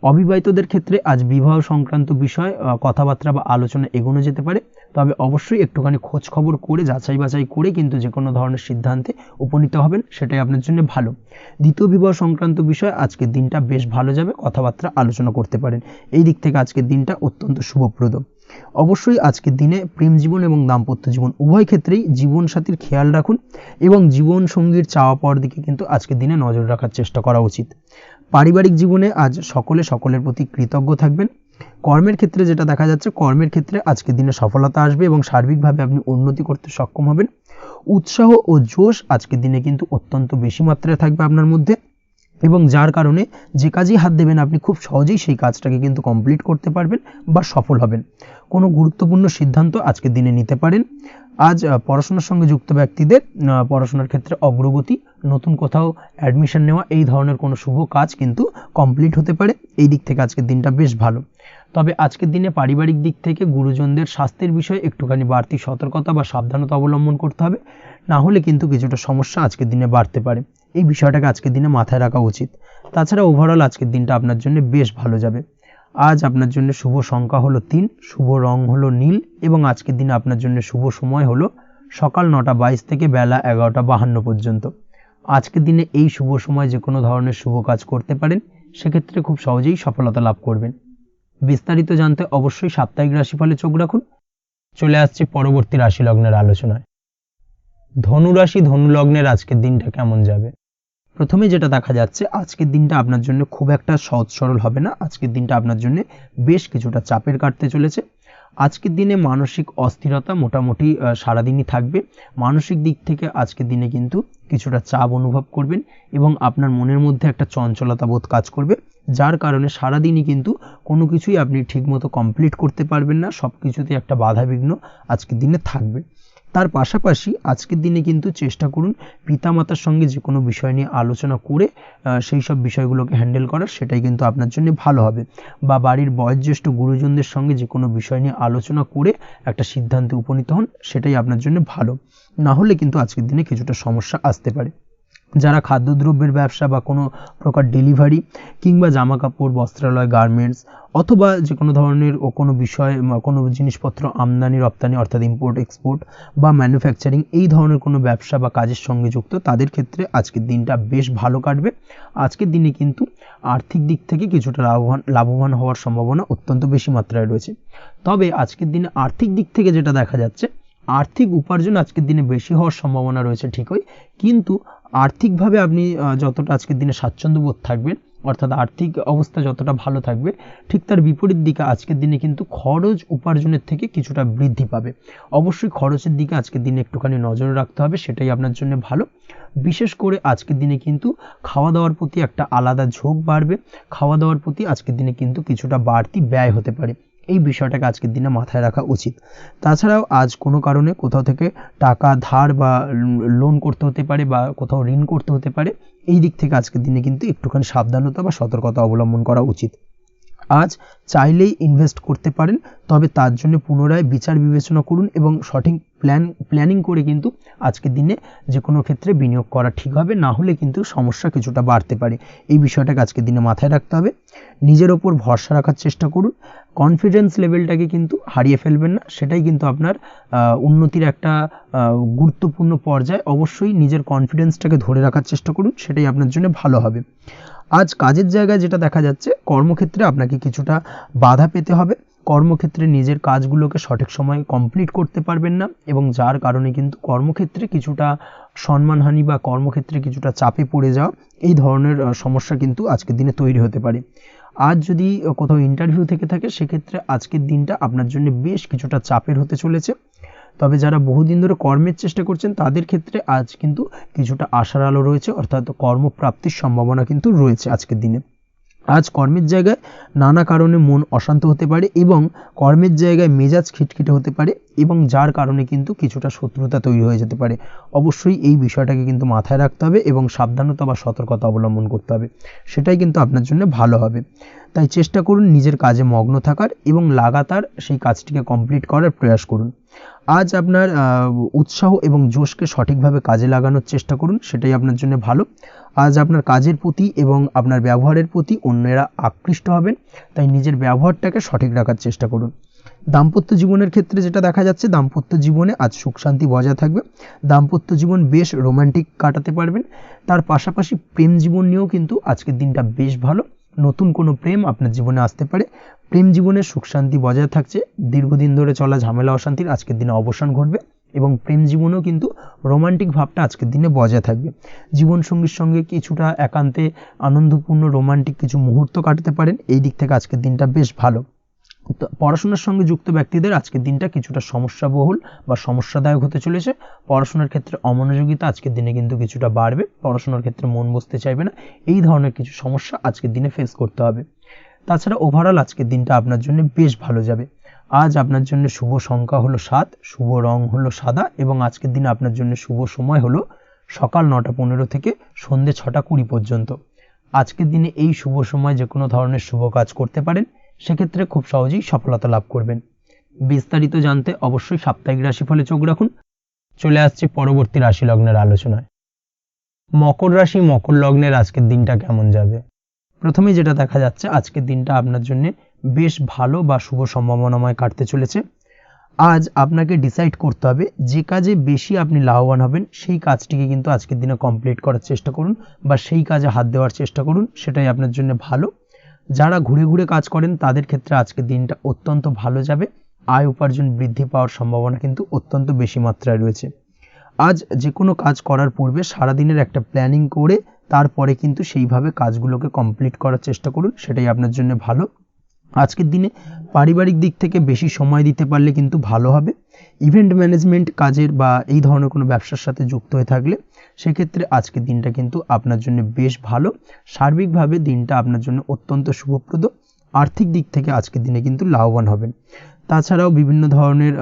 S1: অবিবাহিতদের ক্ষেত্রে আজ বিবাহ সংক্রান্ত বিষয় কথাবার্তা বা আলোচনা এগোনো যেতে পারে, তবে অবশ্যই একটুখানি খোঁজ খবর করে যাচাই বাছাই করে কিন্তু যে কোনো ধরনের সিদ্ধান্তে উপনীত হবেন, সেটাই আপনার জন্য ভালো। দ্বিতীয় বিবাহ সংক্রান্ত বিষয় আজকের দিনটা বেশ ভালো যাবে, কথাবার্তা আলোচনা করতে পারেন। এই দিক থেকে আজকের দিনটা অত্যন্ত শুভপ্রদ। অবশ্যই আজকের দিনে প্রেম জীবন এবং দাম্পত্য জীবন উভয় ক্ষেত্রেই জীবনসাথীর খেয়াল রাখুন এবং জীবন সঙ্গীর চাওয়া পাওয়ার দিকে কিন্তু আজকের দিনে নজর রাখার চেষ্টা করা উচিত। পারিবারিক জীবনে আজ সকলের প্রতি কৃতজ্ঞ থাকবেন। কর্মের ক্ষেত্রে যেটা দেখা যাচ্ছে, কর্মের ক্ষেত্রে আজকের দিনে সফলতা আসবে এবং সার্বিকভাবে আপনি উন্নতি করতে সক্ষম হবেন। উৎসাহ ও জোশ আজকের দিনে কিন্তু অত্যন্ত বেশি মাত্রায় থাকবে আপনার মধ্যে, এবং যার কারণে যে কাজেই হাত দেবেন আপনি খুব সহজেই সেই কাজটাকে কিন্তু কমপ্লিট করতে পারবেন বা সফল হবেন। কোনো গুরুত্বপূর্ণ সিদ্ধান্ত আজকের দিনে নিতে পারেন। আজ পড়াশোনার সঙ্গে যুক্ত ব্যক্তিদের পড়াশোনার ক্ষেত্রে অগ্রগতি, নতুন কোথাও অ্যাডমিশন নেওয়া, এই ধরনের কোনো শুভ কাজ কিন্তু কমপ্লিট হতে পারে। এই দিক থেকে আজকের দিনটা বেশ ভালো। তবে আজকের দিনে পারিবারিক দিক থেকে গুরুজনদের স্বাস্থ্যের বিষয়ে একটুখানি বাড়তি সতর্কতা বা সাবধানতা অবলম্বন করতে হবে, না হলে কিন্তু কিছুটা সমস্যা আজকের দিনে বাড়তে পারে। এই বিষয়টাকে আজকের দিনে মাথায় রাখা উচিত। তাছাড়া ওভারঅল আজকের দিনটা আপনার জন্য বেশ ভালো যাবে। আজ আপনার জন্য শুভ সংখ্যা হলো 3, শুভ রং হলো নীল, এবং আজকের দিনে আপনার জন্য শুভ সময় হলো সকাল 9:22 থেকে বেলা 11:52 পর্যন্ত। আজকের দিনে এই শুভ সময় যে কোনো ধরনের শুভ কাজ করতে পারেন, সেক্ষেত্রে খুব সহজেই সফলতা লাভ করবেন। বিস্তারিত জানতে অবশ্যই সাপ্তাহিক রাশিফলে চোখ রাখুন। চলে আসছে পরবর্তী রাশি লগ্নের আলোচনায়। ধনু রাশি ধনু লগ্নের আজকের দিনটা কেমন যাবে? প্রথমে যেটা দেখা যাচ্ছে, আজকের দিনটা আপনার জন্য খুব একটা সহজ সরল হবে না। আজকের দিনটা আপনার জন্য বেশ কিছুটা চাপের কাটতে চলেছে। আজকের দিনে মানসিক অস্থিরতা মোটামুটি সারাদিনই থাকবে। মানসিক দিক থেকে আজকের দিনে কিন্তু কিছুটা চাপ অনুভব করবেন এবং আপনার মনের মধ্যে একটা চঞ্চলতা বোধ কাজ করবে, যার কারণে সারাদিনই কিন্তু কোনো কিছুই আপনি ঠিকমতো কমপ্লিট করতে পারবেন না। সব কিছুতে একটা বাধাবিঘ্ন আজকের দিনে থাকবে। তার পাশাপাশি আজকের দিনে কিন্তু চেষ্টা করুন পিতামাতার সঙ্গে যে কোনো বিষয় নিয়ে আলোচনা করে সেই সব বিষয়গুলোকে হ্যান্ডেল করার, সেটাই কিন্তু আপনার জন্য ভালো হবে। বা বাড়ির বয়োজ্যেষ্ঠ গুরুজনদের সঙ্গে যে কোনো বিষয় নিয়ে আলোচনা করে একটা সিদ্ধান্তে উপনীত হন, সেটাই আপনার জন্য ভালো। না হলে কিন্তু আজকের দিনে কিছুটা সমস্যা আসতে পারে। যারা খাদ্যদ্রব্যের ব্যবসা বা কোনো প্রকার ডেলিভারি কিংবা জামা কাপড়, বস্ত্রালয়, গার্মেন্টস অথবা যে কোনো ধরনের কোনো বিষয়, কোনো জিনিসপত্র আমদানি রপ্তানি অর্থাৎ ইম্পোর্ট এক্সপোর্ট বা ম্যানুফ্যাকচারিং, এই ধরনের কোনো ব্যবসা বা কাজের সঙ্গে যুক্ত, তাদের ক্ষেত্রে আজকের দিনটা বেশ ভালো কাটবে। আজকের দিনে কিন্তু আর্থিক দিক থেকে কিছুটা লাভবান হওয়ার সম্ভাবনা অত্যন্ত বেশি মাত্রায় রয়েছে। তবে আজকের দিনে আর্থিক দিক থেকে যেটা দেখা যাচ্ছে, আর্থিক উপার্জন আজকের দিনে বেশি হওয়ার সম্ভাবনা রয়েছে ঠিকই, কিন্তু আর্থিকভাবে আপনি যতটা আজকের দিনে স্বাচ্ছন্দ্য বোধ থাকবেন, অর্থাৎ আর্থিক অবস্থা যতটা ভালো থাকবে, ঠিক তার বিপরীত দিকে আজকের দিনে কিন্তু খরচ উপার্জনের থেকে কিছুটা বৃদ্ধি পাবে। অবশ্যই খরচের দিকে আজকের দিনে একটুখানি নজর রাখতে হবে, সেটাই আপনার জন্য ভালো। বিশেষ করে আজকের দিনে কিন্তু খাওয়া দাওয়ার প্রতি একটা আলাদা ঝোঁক বাড়বে। খাওয়া দাওয়ার প্রতি আজকের দিনে কিন্তু কিছুটা বাড়তি ব্যয় হতে পারে। এই বিষয়টাকে আজকের দিনে মাথায় রাখা উচিত। তাছাড়াও আজ কোনো কারণে কোথাও থেকে টাকা ধার বা লোন করতে হতে পারে বা কোথাও ঋণ করতে হতে পারে। এই দিক থেকে আজকের দিনে কিন্তু একটুখানি সাবধানতা বা সতর্কতা অবলম্বন করা উচিত। আজ চাইলেই ইনভেস্ট করতে পারেন, তবে তার জন্য পুনরায় বিচার বিবেচনা করুন এবং সঠিক প্ল্যানিং করে কিন্তু আজকের দিনে যে কোনো ক্ষেত্রে বিনিয়োগ করা ঠিক হবে, না হলে কিন্তু সমস্যা কিছুটা বাড়তে পারে। এই বিষয়টাকে আজকের দিনে মাথায় রাখতে হবে। নিজের ওপর ভরসা রাখার চেষ্টা করুন, কনফিডেন্স লেভেলটাকে কিন্তু হারিয়ে ফেলবেন না, সেটাই কিন্তু আপনার উন্নতির একটা গুরুত্বপূর্ণ পর্যায়। অবশ্যই নিজের কনফিডেন্সটাকে ধরে রাখার চেষ্টা করুন, সেটাই আপনার জন্য ভালো হবে। আজ কাজের জায়গায় যেটা দেখা যাচ্ছে, কর্মক্ষেত্রে আপনাকে কিছুটা বাধা পেতে হবে। কর্মক্ষেত্রে নিজের কাজগুলোকে সঠিক সময়ে কমপ্লিট করতে পারবেন না, এবং যার কারণে কিন্তু কর্মক্ষেত্রে কিছুটা সম্মানহানি বা কর্মক্ষেত্রে কিছুটা চাপে পড়ে যাওয়া, এই ধরনের সমস্যা কিন্তু আজকের দিনে তৈরি হতে পারে। আজ যদি কোথাও ইন্টারভিউ থেকে থাকে, সেক্ষেত্রে আজকের দিনটা আপনার জন্য বেশ কিছুটা চাপের হতে চলেছে। তবে যারা বহুদিন ধরে কর্মের চেষ্টা করছেন, তাদের ক্ষেত্রে আজ কিন্তু কিছুটা আশার আলো রয়েছে, অর্থাৎ কর্মপ্রাপ্তির সম্ভাবনা কিন্তু রয়েছে আজকের দিনে। আজ কর্মের জায়গায় নানা কারণে মন অশান্ত হতে পারে এবং কর্মের জায়গায় মেজাজ খিটখিটে হতে পারে, এবং যার কারণে কিন্তু কিছুটা শত্রুতা তৈরি হয়ে যেতে পারে। অবশ্যই এই বিষয়টাকে কিন্তু মাথায় রাখতে হবে এবং সাবধানতা বা সতর্কতা অবলম্বন করতে হবে, সেটাই কিন্তু আপনার জন্য ভালো হবে। তাই চেষ্টা করুন নিজের কাজে মগ্ন থাকার এবং লাগাতার সেই কাজটিকে কমপ্লিট করার প্রয়াস করুন। আজ আপনার উৎসাহ এবং জোশকে সঠিকভাবে কাজে লাগানোর চেষ্টা করুন, সেটাই আপনার জন্য ভালো। আজ আপনার কাজের প্রতি এবং আপনার ব্যবহারের প্রতি অন্যেরা আকৃষ্ট হবেন, তাই নিজের ব্যবহারটাকে সঠিক রাখার চেষ্টা করুন। দাম্পত্য জীবনের ক্ষেত্রে যেটা দেখা যাচ্ছে, দাম্পত্য জীবনে আজ সুখ শান্তি বজায় থাকবে। দাম্পত্য জীবন বেশ রোমান্টিক কাটাতে পারবেন। তার পাশাপাশি প্রেম জীবন নিয়েও কিন্তু আজকের দিনটা বেশ ভালো। নতুন কোনো প্রেম আপনার জীবনে আসতে পারে। প্রেম জীবনে সুখ শান্তি বজায় থাকছে। দীর্ঘদিন ধরে চলা ঝামেলা অশান্তির আজকের দিনে অবসান ঘটবে এবং প্রেম জীবনেও কিন্তু রোমান্টিক ভাবটা আজকের দিনে বজায় থাকবে। জীবনসঙ্গীর সঙ্গে কিছুটা একান্তে আনন্দপূর্ণ রোমান্টিক কিছু মুহূর্ত কাটাতে পারেন। এই দিক থেকে আজকের দিনটা বেশ ভালো। পড়াশোনার সঙ্গে যুক্ত ব্যক্তিদের আজকের দিনটা কিছুটা সমস্যাবহুল বা সমস্যাদায়ক হতে চলেছে। পড়াশোনার ক্ষেত্রে অমনোযোগিতা আজকের দিনে কিন্তু কিছুটা বাড়বে। পড়াশোনার ক্ষেত্রে মন বসতে চাইবে না। এই ধরনের কিছু সমস্যা আজকের দিনে ফেস করতে হবে। তাছাড়া ওভারঅল আজকের দিনটা আপনার জন্য বেশ ভালো যাবে। আজ আপনার জন্য শুভ সংখ্যা হলো 7, শুভ রং হলো সাদা এবং আজকের দিনে আপনার জন্য শুভ সময় হলো সকাল 9:15 থেকে সন্ধ্যে 6:20 পর্যন্ত। আজকের দিনে এই শুভ সময় যে কোনো ধরনের শুভ কাজ করতে পারেন, সেক্ষেত্রে খুব সহজেই সফলতা লাভ করবেন। বিস্তারিত জানতে অবশ্যই সাপ্তাহিক রাশিফলে চোখ রাখুন। চলে আসছে পরবর্তী রাশি লগ্নের আলোচনায়। মকর রাশি মকর লগ্নের আজকের দিনটা কেমন যাবে? প্রথমে যেটা দেখা যাচ্ছে, আজকের দিনটা আপনার জন্য বেশ ভালো বা শুভ সম্ভাবনাময় কাটতে চলেছে। আজ আপনাকে ডিসাইড করতে হবে যে কাজে বেশি আপনি লাভবান হবেন, সেই কাজটিকে কিন্তু আজকের দিনে কমপ্লিট করার চেষ্টা করুন বা সেই কাজে হাত দেওয়ার চেষ্টা করুন, সেটাই আপনার জন্য ভালো। যারা ঘুরে ঘুরে কাজ করেন তাদের ক্ষেত্রে আজকের দিনটা অত্যন্ত ভালো যাবে। আয় উপার্জন বৃদ্ধি পাওয়ার সম্ভাবনা কিন্তু অত্যন্ত বেশি মাত্রায় রয়েছে। আজ যে কোনো কাজ করার পূর্বে সারাদিনের একটা প্ল্যানিং করে তারপরে কিন্তু সেইভাবে কাজগুলোকে কমপ্লিট করার চেষ্টা করুন, সেটাই আপনার জন্য ভালো। আজকের দিনে পারিবারিক দিক থেকে বেশি সময় দিতে পারলে কিন্তু ভালো হবে। ইভেন্ট ম্যানেজমেন্ট কাজের বা এই ধরনের কোনো ব্যবসার সাথে যুক্ত হয়ে থাকলে সেক্ষেত্রে আজকের দিনটা কিন্তু আপনার জন্য বেশ ভালো। সার্বিকভাবে দিনটা আপনার জন্য অত্যন্ত শুভপ্রদ। আর্থিক দিক থেকে আজকের দিনে কিন্তু লাভবান হবেন। তাছাড়াও বিভিন্ন ধরনের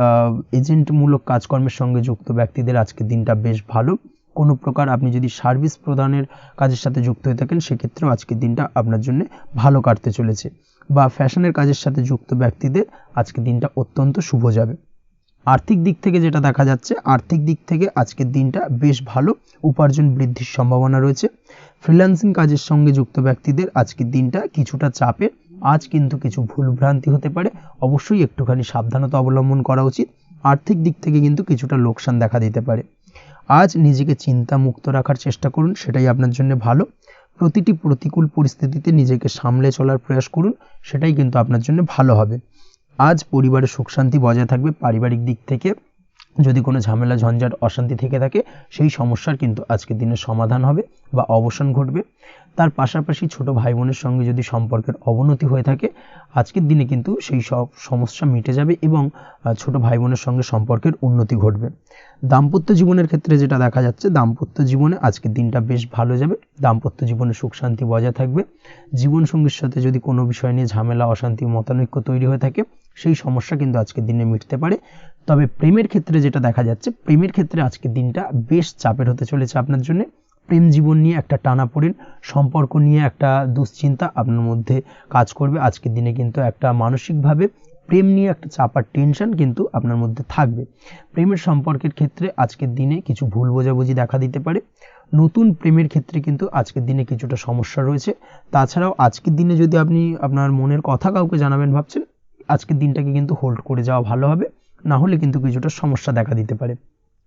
S1: এজেন্টমূলক কাজকর্মের সঙ্গে যুক্ত ব্যক্তিদের আজকের দিনটা বেশ ভালো। কোনো প্রকার আপনি যদি সার্ভিস প্রদানের কাজের সাথে যুক্ত হয়ে থাকেন, সেক্ষেত্রেও আজকের দিনটা আপনার জন্য ভালো কাটতে চলেছে। বা ফ্যাশনের কাজের সাথে যুক্ত ব্যক্তিদের আজকের দিনটা অত্যন্ত শুভ যাবে। আর্থিক দিক থেকে যেটা দেখা যাচ্ছে, আর্থিক দিক থেকে আজকের দিনটা বেশ ভালো। উপার্জন বৃদ্ধির সম্ভাবনা রয়েছে। ফ্রিল্যান্সিং কাজের সঙ্গে যুক্ত ব্যক্তিদের আজকের দিনটা কিছুটা চাপের। আজ কিন্তু কিছু ভুলভ্রান্তি হতে পারে, অবশ্যই একটুখানি সাবধানতা অবলম্বন করা উচিত। আর্থিক দিক থেকে কিন্তু কিছুটা লোকসান দেখা দিতে পারে। আজ নিজেকে চিন্তা মুক্ত রাখার চেষ্টা করুন, সেটাই আপনার জন্য ভালো। প্রতিটি প্রতিকূল পরিস্থিতিতে নিজেকে সামলে চলার প্রয়াস করুন, সেটাই কিন্তু আপনার জন্য ভালো হবে। আজ পরিবারে সুখ শান্তি বজায় থাকবে। পারিবারিক দিক থেকে যদি কোনো ঝামেলা ঝঞ্ঝাট অশান্তি থেকে থাকে, সেই সমস্যার কিন্তু আজকের দিনে সমাধান হবে বা অবসান ঘটবে। তার পাশাপাশি ছোট ভাই বোনের সঙ্গে যদি সম্পর্কের অবনতি হয়ে থাকে, আজকের দিনে কিন্তু সেই সব সমস্যা মিটে যাবে এবং ছোট ভাই বোনের সঙ্গে সম্পর্কের উন্নতি ঘটবে। দাম্পত্য জীবনের ক্ষেত্রে যেটা দেখা যাচ্ছে, দাম্পত্য জীবনে আজকের দিনটা বেশ ভালো যাবে। দাম্পত্য জীবনে সুখ শান্তি বজায় থাকবে। জীবনসঙ্গীর সাথে যদি কোনো বিষয় নিয়ে ঝামেলা অশান্তি মতানৈক্য তৈরি হয়ে থাকে, সেই সমস্যা কিন্তু আজকের দিনে মিটতে পারে। তবে প্রেমের ক্ষেত্রে যেটা দেখা যাচ্ছে, প্রেমের ক্ষেত্রে আজকের দিনটা বেশ চাপের হতে চলেছে আপনার জন্য। প্রেম জীবন নিয়ে একটা টানাপোড়েন, সম্পর্ক নিয়ে একটা দুশ্চিন্তা আপনার মধ্যে কাজ করবে। আজকের দিনে কিন্তু একটা মানসিকভাবে প্রেম নিয়ে একটা চাপার টেনশন কিন্তু আপনার মধ্যে থাকবে। প্রেমের সম্পর্কের ক্ষেত্রে আজকের দিনে কিছু ভুল বোঝাবুঝি দেখা দিতে পারে। নতুন প্রেমের ক্ষেত্রে কিন্তু আজকের দিনে কিছুটা সমস্যা রয়েছে। তাছাড়াও আজকের দিনে যদি আপনি আপনার মনের কথা কাউকে জানাবেন ভাবছেন, আজকের দিনটাকে কিন্তু হোল্ড করে যাওয়া ভালো হবে, না হলে কিন্তু কিছুটা সমস্যা দেখা দিতে পারে।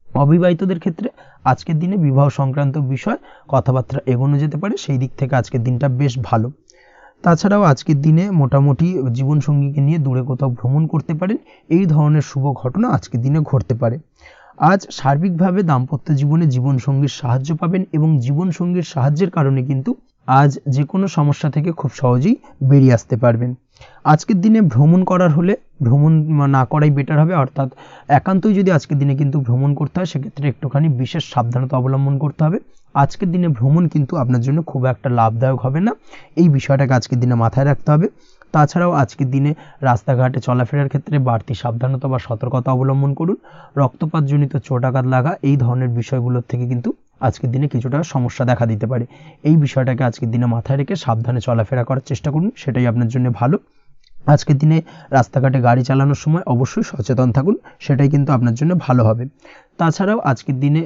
S1: অবিবাহিতদের ক্ষেত্রে আজকের দিনে বিবাহ সংক্রান্ত বিষয় কথাবার্তা এগোনো যেতে পারে, সেই দিক থেকে আজকের দিনটা বেশ ভালো। তাছাড়াও আজকের দিনে মোটামুটি জীবনসঙ্গীকে নিয়ে দূরে কোথাও ভ্রমণ করতে পারেন। এই ধরনের শুভ ঘটনা আজকের দিনে ঘটতে পারে। আজ সার্বিকভাবে দাম্পত্য জীবনে জীবনসঙ্গীর সাহায্য পাবেন এবং জীবনসঙ্গীর সাহায্যের কারণে কিন্তু আজ যে কোনো সমস্যা থেকে খুব সহজেই বেরিয়ে আসতে পারবেন। আজকের দিনে ভ্রমণ করার হলে ভ্রমণ না করাই বেটার হবে, অর্থাৎ একান্তই যদি আজকের দিনে কিন্তু ভ্রমণ করতে হয়, সেক্ষেত্রে একটুখানি বিশেষ সাবধানতা অবলম্বন করতে হবে। আজকের দিনে ভ্রমণ কিন্তু আপনার জন্য খুব একটা লাভদায়ক হবে না, এই বিষয়টাকে আজকের দিনে মাথায় রাখতে হবে। তাছাড়াও আজকের দিনে রাস্তাঘাটে চলাফেরার ক্ষেত্রে বাড়তি সাবধানতা বা সতর্কতা অবলম্বন করুন। রক্তপাতজনিত চোটাঘাত লাগা এই ধরনের বিষয়গুলোর থেকে কিন্তু আজকের দিনে কিছুটা সমস্যা দেখা দিতে পারে। এই বিষয়টাকে আজকের দিনে মাথায় রেখে সাবধানে চলাফেরা করার চেষ্টা করুন, সেটাই আপনার জন্য ভালো। আজকের দিনে রাস্তাঘাটে গাড়ি চালানোর সময় অবশ্যই সচেতন থাকুন, সেটাই কিন্তু আপনার জন্য ভালো হবে। তাছাড়াও আজকের দিনে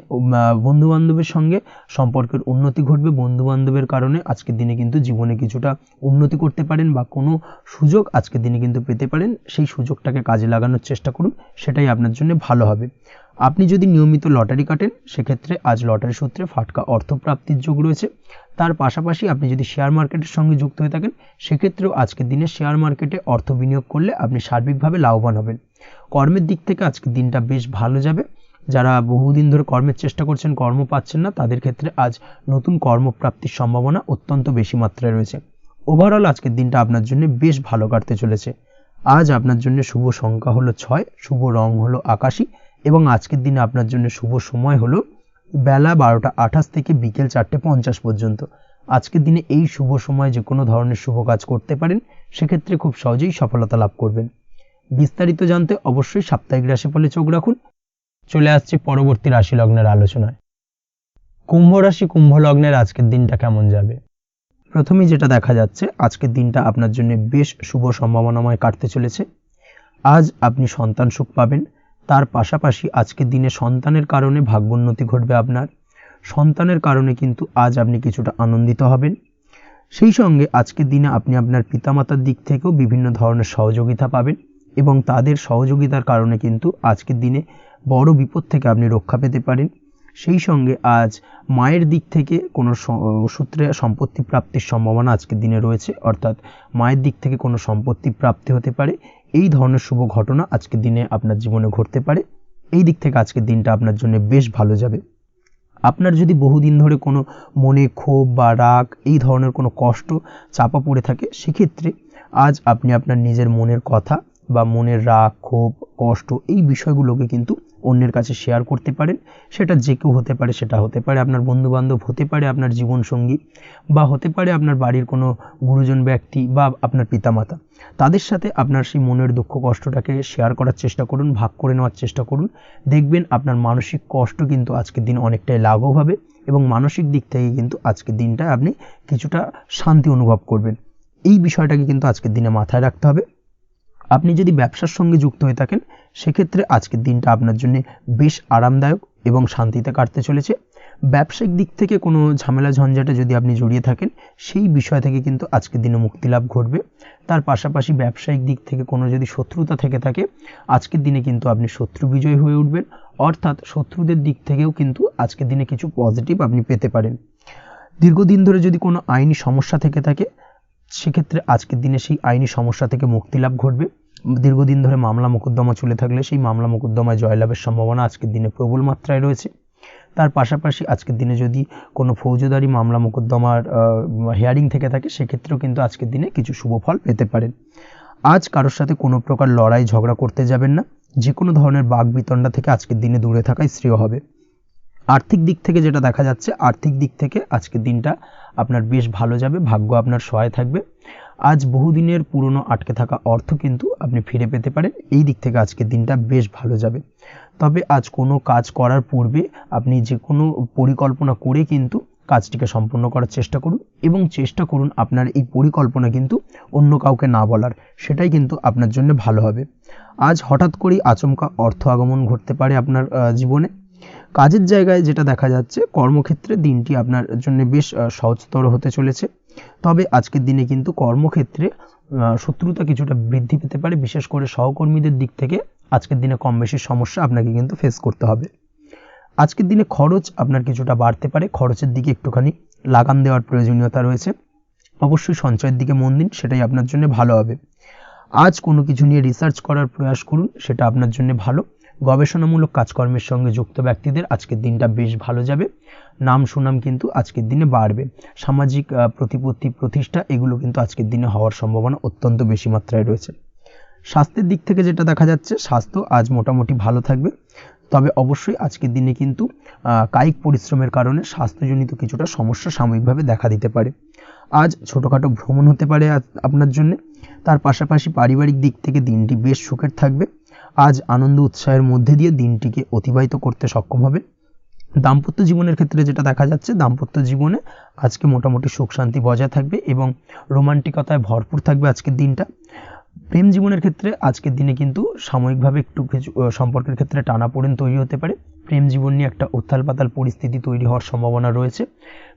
S1: বন্ধু বান্ধবের সঙ্গে সম্পর্কের উন্নতি ঘটবে। বন্ধু বান্ধবের কারণে আজকের দিনে কিন্তু জীবনে কিছুটা উন্নতি করতে পারেন বা কোনো সুযোগ আজকের দিনে কিন্তু পেতে পারেন। সেই সুযোগটাকে কাজে লাগানোর চেষ্টা করুন, সেটাই আপনার জন্য ভালো হবে। আপনি যদি নিয়মিত লটারি কাটেন সেক্ষেত্রে আজ লটারি সূত্রে ফাটকা অর্থপ্রাপ্তির যোগ রয়েছে। তার পাশাপাশি আপনি যদি শেয়ার মার্কেটের সঙ্গে যুক্ত হয়ে থাকেন সেক্ষেত্রেও আজকের দিনে শেয়ার মার্কেটে অর্থ বিনিয়োগ করলে আপনি সার্বিকভাবে লাভবান হবেন। কর্মের দিক থেকে আজকের দিনটা বেশ ভালো যাবে। যারা বহুদিন ধরে কর্মের চেষ্টা করছেন, কর্ম পাচ্ছেন না, তাদের ক্ষেত্রে আজ নতুন কর্মপ্রাপ্তির সম্ভাবনা অত্যন্ত বেশি মাত্রায় রয়েছে। ওভারঅল আজকের দিনটা আপনার জন্য বেশ ভালো কাটতে চলেছে। আজ আপনার জন্য শুভ সংখ্যা হলো 6, শুভ রং হলো আকাশী এবং আজকের দিনে আপনার জন্য শুভ সময় হলো বেলা 12টা 28 থেকে বিকেল 4টে 50 পর্যন্ত। আজকের দিনে এই শুভ সময় যে কোনো ধরনের শুভ কাজ করতে পারেন, সেক্ষেত্রে খুব সহজেই সফলতা লাভ করবেন। বিস্তারিত জানতে অবশ্যই সাপ্তাহিক রাশিফলে চোখ রাখুন। চলে আসছি পরবর্তী রাশি লগ্নের আলোচনায়। কুম্ভ রাশি কুম্ভ লগ্নের আজকের দিনটা কেমন যাবে? প্রথমেই যেটা দেখা যাচ্ছে, আজকের দিনটা আপনার জন্য বেশ শুভ সম্ভাবনাময় কাটতে চলেছে। আজ আপনি সন্তান সুখ পাবেন। তার পাশাপাশি আজকের দিনে সন্তানের কারণে ভাগ্যোন্নতি ঘটবে আপনার। সন্তানের কারণে কিন্তু আজ আপনি কিছুটা আনন্দিত হবেন। সেই সঙ্গে আজকের দিনে আপনি আপনার পিতামাতার দিক থেকেও বিভিন্ন ধরনের সহযোগিতা পাবেন এবং তাদের সহযোগিতার কারণে কিন্তু আজকের দিনে বড় বিপদ থেকে আপনি রক্ষা পেতে পারেন। সেই সঙ্গে আজ মায়ের দিক থেকে কোনো সূত্রে সম্পত্তি প্রাপ্তির সম্ভাবনা আজকের দিনে রয়েছে, অর্থাৎ মায়ের দিক থেকে কোনো সম্পত্তি প্রাপ্তি হতে পারে। এই ধরনের শুভ ঘটনা আজকের দিনে আপনার জীবনে ঘটতে পারে। এই দিক থেকে আজকের দিনটা আপনার জন্য বেশ ভালো যাবে। আপনার যদি বহুদিন ধরে কোনো মনে ক্ষোভ বা রাগ এই ধরনের কোনো কষ্ট চাপা পড়ে থাকে, সেক্ষেত্রে আজ আপনি আপনার নিজের মনের কথা বা মনের রাগ ক্ষোভ কষ্ট এই বিষয়গুলোকে কিন্তু অন্যের কাছে শেয়ার করতে পারেন। সেটা যে কেউ হতে পারে, সেটা হতে পারে আপনার বন্ধুবান্ধব, হতে পারে আপনার জীবনসঙ্গী, বা হতে পারে আপনার বাড়ির কোনো গুরুজন ব্যক্তি বা আপনার পিতামাতা। তাদের সাথে আপনার সেই মনের দুঃখ কষ্টটাকে শেয়ার করার চেষ্টা করুন, ভাগ করে নেওয়ার চেষ্টা করুন। দেখবেন আপনার মানসিক কষ্ট কিন্তু আজকের দিন অনেকটাই লাঘব হবে এবং মানসিক দিক থেকে কিন্তু আজকের দিনটায় আপনি কিছুটা শান্তি অনুভব করবেন। এই বিষয়টাকে কিন্তু আজকের দিনে মাথায় রাখতে হবে। আপনি যদি ব্যবসার সঙ্গে যুক্ত হয়ে থাকেন সেক্ষেত্রে আজকের দিনটা আপনার জন্য বেশ আরামদায়ক এবং শান্তিতে কাটতে চলেছে। ব্যবসায়িক দিক থেকে কোনো ঝামেলা ঝঞ্ঝাটে যদি আপনি জড়িয়ে থাকেন, সেই বিষয় থেকে কিন্তু আজকের দিনে মুক্তি লাভ ঘটবে। তার পাশাপাশি ব্যবসায়িক দিক থেকে কোনো যদি শত্রুতা থেকে থাকে, আজকের দিনে কিন্তু আপনি শত্রু বিজয় হয়ে উঠবেন, অর্থাৎ শত্রুদের দিক থেকেও কিন্তু আজকের দিনে কিছু পজিটিভ আপনি পেতে পারেন। দীর্ঘদিন ধরে যদি কোনো আইনি সমস্যা থেকে থাকে, সেক্ষেত্রে আজকের দিনে সেই আইনি সমস্যা থেকে মুক্তি লাভ ঘটবে। দীর্ঘদিন ধরে মামলা মোকদ্দমা চলে থাকলে সেই মামলা মোকদ্দমায় জয়লাভের সম্ভাবনা আজকের দিনে প্রবল মাত্রায় রয়েছে। তার পাশাপাশি আজকের দিনে যদি কোনো ফৌজদারি মামলা মোকদ্দমার হিয়ারিং থেকে থাকে, সেক্ষেত্রেও কিন্তু আজকের দিনে কিছু শুভ ফল পেতে পারেন। আজ কারোর সাথে কোনো প্রকার লড়াই ঝগড়া করতে যাবেন না। যে কোনো ধরনের বাকবিতণ্ডা থেকে আজকের দিনে দূরে থাকাই শ্রেয় হবে। আর্থিক দিক থেকে যেটা দেখা যাচ্ছে, আর্থিক দিক থেকে আজকের দিনটা আপনার বেশ ভালো যাবে, ভাগ্য আপনার সহায় থাকবে। আজ বহুদিনের পুরনো আটকে থাকা অর্থ কিন্তু আপনি ফিরে পেতে পারেন। এই দিক থেকে আজকের দিনটা বেশ ভালো যাবে। তবে আজ কোনো কাজ করার পূর্বে আপনি যে কোনো পরিকল্পনা করে কিন্তু কাজটিকে সম্পূর্ণ করার চেষ্টা করুন এবং চেষ্টা করুন আপনার এই পরিকল্পনা কিন্তু অন্য কাউকে না বলার, সেটাই কিন্তু আপনার জন্য ভালো হবে। আজ হঠাৎ করেই আচমকা অর্থ আগমন ঘটতে পারে আপনার জীবনে। কাজের জায়গায় যেটা দেখা যাচ্ছে, কর্মক্ষেত্রে দিনটি আপনার জন্য বেশ সহজতর হতে চলেছে। তবে আজকের দিনে কিন্তু কর্মক্ষেত্রে শত্রুতা কিছুটা বৃদ্ধি পেতে পারে, বিশেষ করে সহকর্মীদের দিক থেকে আজকের দিনে কম বেশি সমস্যা আপনাকে কিন্তু ফেস করতে হবে। আজকের দিনে খরচ আপনার কিছুটা বাড়তে পারে, খরচের দিকে একটুখানি লাগাম দেওয়ার প্রয়োজনীয়তা রয়েছে। অবশ্যই সঞ্চয়ের দিকে মন দিন, সেটাই আপনার জন্য ভালো হবে। আজ কোনো কিছু নিয়ে রিসার্চ করার প্রয়াস করুন, সেটা আপনার জন্য ভালো। গবেষণামূলক কাজকর্মের সঙ্গে যুক্ত ব্যক্তিদের আজকের দিনটা বেশ ভালো যাবে। নাম সুনাম কিন্তু আজকের দিনে বাড়বে। সামাজিক প্রতিপত্তি প্রতিষ্ঠা এগুলো কিন্তু আজকের দিনে হওয়ার সম্ভাবনা অত্যন্ত বেশি মাত্রায় রয়েছে। স্বাস্থ্যের দিক থেকে যেটা দেখা যাচ্ছে, স্বাস্থ্য আজ মোটামুটি ভালো থাকবে। তবে অবশ্যই আজকের দিনে কিন্তু কায়িক পরিশ্রমের কারণে স্বাস্থ্যজনিত কিছুটা সমস্যা সাময়িকভাবে দেখা দিতে পারে। আজ ছোটোখাটো ভ্রমণ হতে পারে আপনার জন্য। তার পাশাপাশি পারিবারিক দিক থেকে দিনটি বেশ সুখের থাকবে। আজ আনন্দ উৎসাহের মধ্যে দিয়ে দিনটিকে অতিবাহিত করতে সক্ষম হবে। দাম্পত্য জীবনের ক্ষেত্রে যেটা দেখা যাচ্ছে, দাম্পত্য জীবনে আজকে মোটামুটি সুখ শান্তি বজায় থাকবে এবং রোমান্টিকতায় ভরপুর থাকবে আজকের দিনটা। প্রেম জীবনের ক্ষেত্রে আজকের দিনে কিন্তু সাময়িকভাবে একটু কিছু সম্পর্কের ক্ষেত্রে টানাপোড়েন তৈরি হতে পারে। প্রেম জীবন নিয়ে একটা উত্থাল পাতাল পরিস্থিতি তৈরি হওয়ার সম্ভাবনা রয়েছে।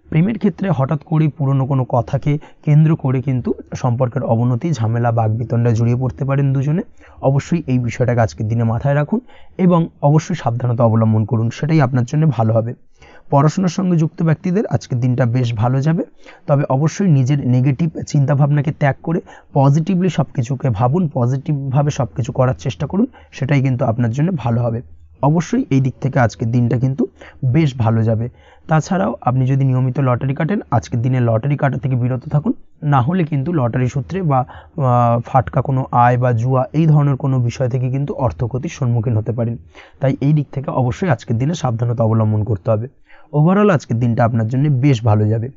S1: প্রেমের ক্ষেত্রে হঠাৎ করেই পুরনো কোনো কথাকে কেন্দ্র করে কিন্তু সম্পর্কের অবনতি, ঝামেলা, বাগবিতণ্ডায় জড়িয়ে পড়তে পারেন দুজনে। অবশ্যই এই বিষয়টাকে আজকের দিনে মাথায় রাখুন এবং অবশ্যই সাবধানতা অবলম্বন করুন, সেটাই আপনার জন্য ভালো হবে। পড়াশোনার সঙ্গে যুক্ত ব্যক্তিদের আজকের দিনটা বেশ ভালো যাবে, তবে অবশ্যই নিজের নেগেটিভ চিন্তাভাবনাকে ত্যাগ করে পজিটিভলি সব কিছুকে ভাবুন, পজিটিভভাবে সব কিছু করার চেষ্টা করুন, সেটাই কিন্তু আপনার জন্য ভালো হবে। অবশ্যই এই দিক থেকে আজকের দিনটা কিন্তু বেশ ভালো যাবে। তাছাড়াও আপনি যদি নিয়মিত লটারি কাটেন, আজকের দিনে লটারি কাটা থেকে বিরত থাকুন, না হলে কিন্তু লটারি সূত্রে বা ফাটকা কোনো আয় বা জুয়া এই ধরনের কোনো বিষয় থেকে কিন্তু অর্থক্ষতির সম্মুখীন হতে পারেন। তাই এই দিক থেকে অবশ্যই আজকের দিনে সাবধানতা অবলম্বন করতে হবে। ওভারঅল আজকের দিনটা আপনার জন্য বেশ ভালো যাবে।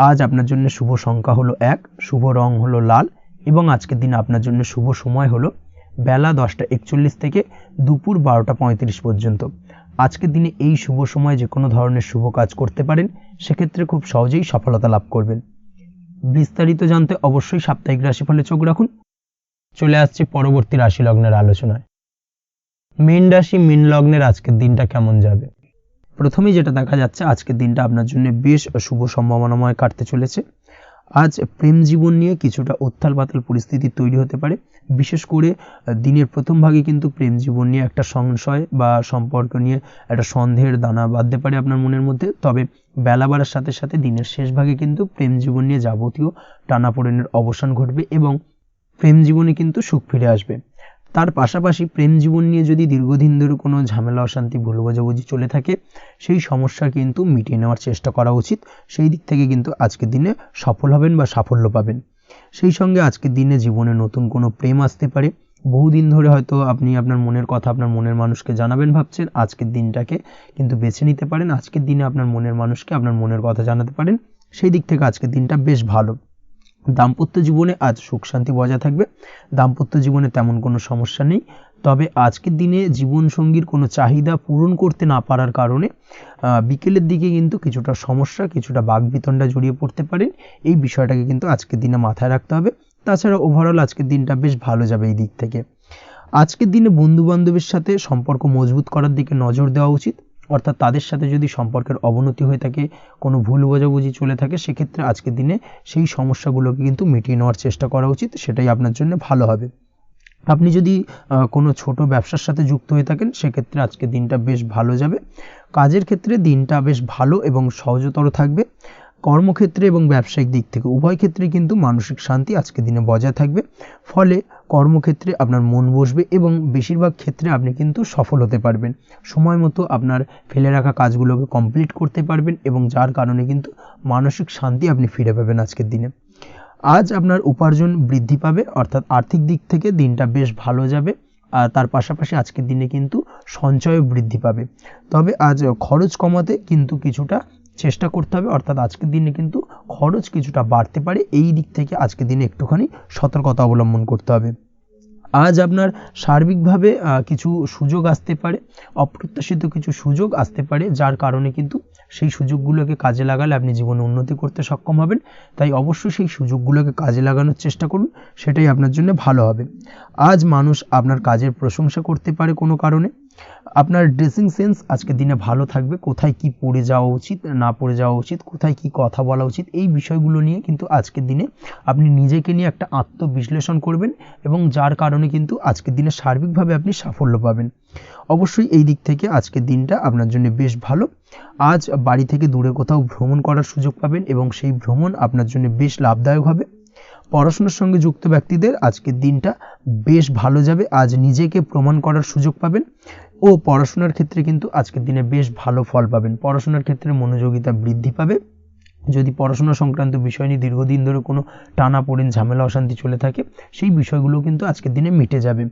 S1: আজ আপনার জন্য শুভ সংখ্যা হলো 1, শুভ রং হলো লাল এবং আজকের দিনে আপনার জন্য শুভ সময় হলো বেলা 10:41 থেকে দুপুর 12:35 পর্যন্ত। আজকের দিনে এই শুভ সময় যে কোনো ধরনের শুভ কাজ করতে পারেন, সেক্ষেত্রে খুব সহজেই সফলতা লাভ করবেন। বিস্তারিত জানতে অবশ্যই সাপ্তাহিক রাশিফলে চোখ রাখুন। চলে আসছে পরবর্তী রাশি লগ্নের আলোচনায়। মীন রাশি, মীন লগ্নের আজকের দিনটা কেমন যাবে? প্রথমেই যেটা দেখা যাচ্ছে, আজকের দিনটা আপনার জন্য বেশ শুভ সম্ভাবনাময় কাটতে চলেছে। আজ প্রেম জীবন নিয়ে কিছুটা উত্থাল পাতাল পরিস্থিতি তৈরি হতে পারে। বিশেষ করে দিনের প্রথম ভাগে কিন্তু প্রেম জীবন নিয়ে একটা সংশয় বা সম্পর্ক নিয়ে একটা সন্দেহের দানা বাঁধতে পারে আপনার মনের মধ্যে। তবে বেলা বাড়ার সাথে সাথে দিনের শেষ ভাগে কিন্তু প্রেম জীবন নিয়ে যাবতীয় টানাপোড়েনের অবসান ঘটবে এবং প্রেম জীবনে কিন্তু সুখ ফিরে আসবে। তার পাশাপাশি প্রেম জীবন নিয়ে যদি দীর্ঘদিন ধরে কোনো ঝামেলা, অশান্তি, ভুল বোঝাবুঝি চলে থাকে, সেই সমস্যা কিন্তু মিটিয়ে নেওয়ার চেষ্টা করা উচিত। সেই দিক থেকে কিন্তু আজকের দিনে সফল হবেন বা সাফল্য পাবেন। সেই সঙ্গে আজকের দিনে জীবনে নতুন কোনো প্রেম আসতে পারে। বহুদিন ধরে হয়তো আপনি আপনার মনের কথা আপনার মনের মানুষকে জানাবেন ভাবছেন, আজকের দিনটাকে কিন্তু বেছে নিতে পারেন। আজকের দিনে আপনার মনের মানুষকে আপনার মনের কথা জানাতে পারেন। সেই দিক থেকে আজকের দিনটা বেশ ভালো। দাম্পত্য জীবনে আজ সুখ শান্তি বজায় থাকবে। দাম্পত্য জীবনে তেমন কোনো সমস্যা নেই। তবে আজকের দিনে জীবনসঙ্গীর কোনো চাহিদা পূরণ করতে না পারার কারণে বিকেলের দিকে কিন্তু কিছুটা সমস্যা, কিছুটা বাকবিতণ্ডা জড়িয়ে পড়তে পারেন। এই বিষয়টাকে কিন্তু আজকের দিনে মাথায় রাখতে হবে। তাছাড়া ওভারঅল আজকের দিনটা বেশ ভালো যাবে এই দিক থেকে। আজকের দিনে বন্ধু বান্ধবের সাথে সম্পর্ক মজবুত করার দিকে নজর দেওয়া উচিত। অর্থাৎ তাদের সাথে যদি সম্পর্কের অবনতি হয়ে থাকে, কোনো ভুল বোঝাবুঝি চলে থাকে, সেক্ষেত্রে আজকের দিনে সেই সমস্যাগুলোকে কিন্তু মিটিয়ে নেওয়ার চেষ্টা করা উচিত। সেটাই আপনার জন্য ভালো হবে। আপনি যদি কোনো ছোট ব্যবসার সাথে যুক্ত হয়ে থাকেন, সেক্ষেত্রে আজকের দিনটা বেশ ভালো যাবে। কাজের ক্ষেত্রে দিনটা বেশ ভালো এবং সহজতর থাকবে। কর্মক্ষেত্রে এবং ব্যবসায়িক দিক থেকে উভয় ক্ষেত্রে কিন্তু মানসিক শান্তি আজকের দিনে বজায় থাকবে। ফলে কর্মক্ষেত্রে আপনার মন বসবে এবং বেশিরভাগ ক্ষেত্রে আপনি কিন্তু সফল হতে পারবেন। সময় মতো আপনার ফেলে রাখা কাজগুলোকে কমপ্লিট করতে পারবেন এবং যার কারণে কিন্তু মানসিক শান্তি আপনি ফিরে পাবেন আজকের দিনে। আজ আপনার উপার্জন বৃদ্ধি পাবে, অর্থাৎ আর্থিক দিক থেকে দিনটা বেশ ভালো যাবে। আর তার পাশাপাশি আজকের দিনে কিন্তু সঞ্চয় বৃদ্ধি পাবে। তবে আজ খরচ কমাতে কিন্তু কিছুটা চেষ্টা করতে হবে, অর্থাৎ আজকের দিনে কিন্তু খরচ কিছুটা বাড়তে পারে। এই দিক থেকে আজকের দিনে একটুখানি সতর্কতা অবলম্বন করতে হবে। আজ আপনার সার্বিকভাবে কিছু সুযোগ আসতে পারে, অপ্রত্যাশিত কিছু সুযোগ আসতে পারে, যার কারণে কিন্তু সেই সুযোগগুলোকে কাজে লাগালে আপনি জীবনে উন্নতি করতে সক্ষম হবেন। তাই অবশ্যই সেই সুযোগগুলোকে কাজে লাগানোর চেষ্টা করুন, সেটাই আপনার জন্য ভালো হবে। আজ মানুষ আপনার কাজের প্রশংসা করতে পারে কোনো কারণে। আপনার ড্রেসিং সেন্স আজকের দিনে ভালো থাকবে। কোথায় কি পরে যাওয়া উচিত, না পরে যাওয়া উচিত, কোথায় কি কথা বলা উচিত, এই বিষয়গুলো নিয়ে কিন্তু আজকের দিনে আপনি নিজেকে নিয়ে একটা আত্মবিশ্লেষণ করবেন এবং যার কারণে কিন্তু আজকের দিনে সার্বিকভাবে আপনি সাফল্য পাবেন। অবশ্যই এই দিক থেকে আজকের দিনটা আপনার জন্য বেশ ভালো। আজ বাড়ি থেকে দূরে কোথাও ভ্রমণ করার সুযোগ পাবেন এবং সেই ভ্রমণ আপনার জন্য বেশ লাভদায়ক হবে। পড়াশোনার সঙ্গে যুক্ত ব্যক্তিদের আজকের দিনটা বেশ ভালো যাবে। আজ নিজেকে প্রমাণ করার সুযোগ পাবেন ও পড়াশোনার ক্ষেত্রে কিন্তু আজকের দিনে বেশ ভালো ফল পাবেন। পড়াশোনার ক্ষেত্রে মনোযোগিতা বৃদ্ধি পাবে। যদি পড়াশোনা সংক্রান্ত বিষয় নিয়ে দীর্ঘদিন ধরে কোনো টানাপোড়েন, ঝামেলা, অশান্তি চলে থাকে, সেই বিষয়গুলো কিন্তু আজকের দিনে মিটে যাবে।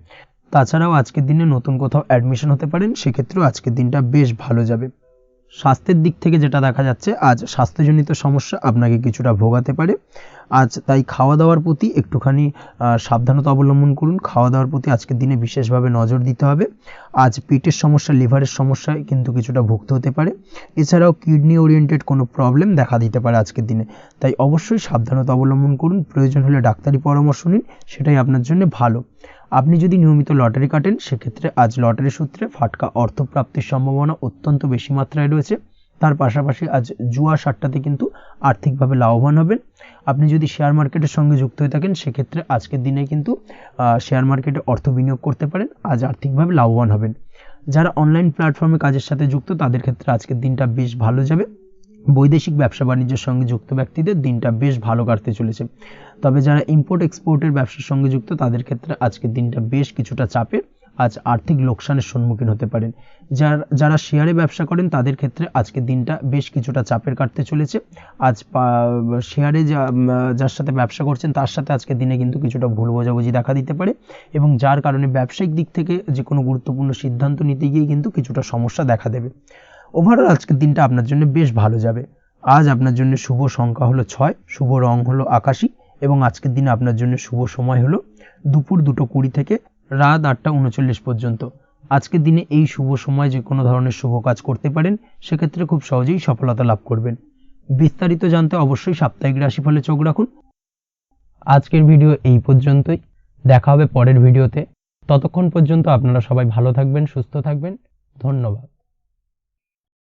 S1: তাছাড়াও আজকের দিনে নতুন কোথাও অ্যাডমিশন হতে পারেন, সেক্ষেত্রেও আজকের দিনটা বেশ ভালো যাবে। স্বাস্থ্যের দিক থেকে যেটা দেখা যাচ্ছে, আজ স্বাস্থ্যজনিত সমস্যা আপনাকে কিছুটা ভোগাতে পারে। আজ তাই খাওয়া দাওয়ার প্রতি একটুখানি সাবধানতা অবলম্বন করুন। খাওয়া দাওয়ার প্রতি আজকের দিনে বিশেষভাবে নজর দিতে হবে। আজ পেটের সমস্যা, লিভারের সমস্যায় কিন্তু কিছুটা ভুগতে হতে পারে। এছাড়াও কিডনি ওরিয়েন্টেড কোনো প্রবলেম দেখা দিতে পারে আজকের দিনে, তাই অবশ্যই সাবধানতা অবলম্বন করুন। প্রয়োজন হলে ডাক্তারি পরামর্শ নিন, সেটাই আপনার জন্য ভালো। আপনি যদি নিয়মিত লটারি কাটেন, সেক্ষেত্রে আজ লটারি সূত্রে ফাটকা অর্থপ্রাপ্তির সম্ভাবনা অত্যন্ত বেশি মাত্রায় রয়েছে। তার পাশাপাশি আজ জুয়া সাট্টাতে কিন্তু আর্থিকভাবে লাভবান হবেন। আপনি যদি শেয়ার মার্কেটের সঙ্গে যুক্ত হয়ে থাকেন, সেক্ষেত্রে আজকের দিনে কিন্তু শেয়ার মার্কেটে অর্থ বিনিয়োগ করতে পারেন, আজ আর্থিকভাবে লাভবান হবেন। যারা অনলাইন প্ল্যাটফর্মে কাজের সাথে যুক্ত, তাদের ক্ষেত্রে আজকের দিনটা বেশ ভালো যাবে। বৈদেশিক ব্যবসা বাণিজ্যের সঙ্গে যুক্ত ব্যক্তিদের দিনটা বেশ ভালো কাটতে চলেছে। তবে যারা ইম্পোর্ট এক্সপোর্টের ব্যবসার সঙ্গে যুক্ত, তাদের ক্ষেত্রে আজকের দিনটা বেশ কিছুটা চাপের। আজ আর্থিক লোকসানের সম্মুখীন হতে পারেন। যারা শেয়ারে ব্যবসা করেন, তাদের ক্ষেত্রে আজকের দিনটা বেশ কিছুটা চাপের কাটতে চলেছে। আজ শেয়ারে যার সাথে ব্যবসা করছেন, তার সাথে আজকের দিনে কিন্তু কিছুটা ভুল বোঝাবুঝি দেখা দিতে পারে, এবং যার কারণে ব্যবসায়িক দিক থেকে যে কোনো গুরুত্বপূর্ণ সিদ্ধান্ত নিতে গিয়ে কিন্তু কিছুটা সমস্যা দেখা দেবে। ওভারঅল আজকের দিনটা আপনার জন্য বেশ ভালো যাবে। আজ আপনার জন্য শুভ সংখ্যা হলো 6, শুভ রং হলো আকাশী, এবং আজকের দিনে আপনার জন্য শুভ সময় হলো দুপুর 2:20 থেকে রাত 8:39 পর্যন্ত। আজকের দিনে এই শুভ সময় যে কোনো ধরনের শুভ কাজ করতে পারেন, সেক্ষেত্রে খুব সহজেই সফলতা লাভ করবেন। বিস্তারিত জানতে অবশ্যই সাপ্তাহিক রাশিফলে চোখ রাখুন। আজকের ভিডিও এই পর্যন্তই, দেখা হবে পরের ভিডিওতে। ততক্ষণ পর্যন্ত আপনারা সবাই ভালো থাকবেন, সুস্থ থাকবেন। ধন্যবাদ।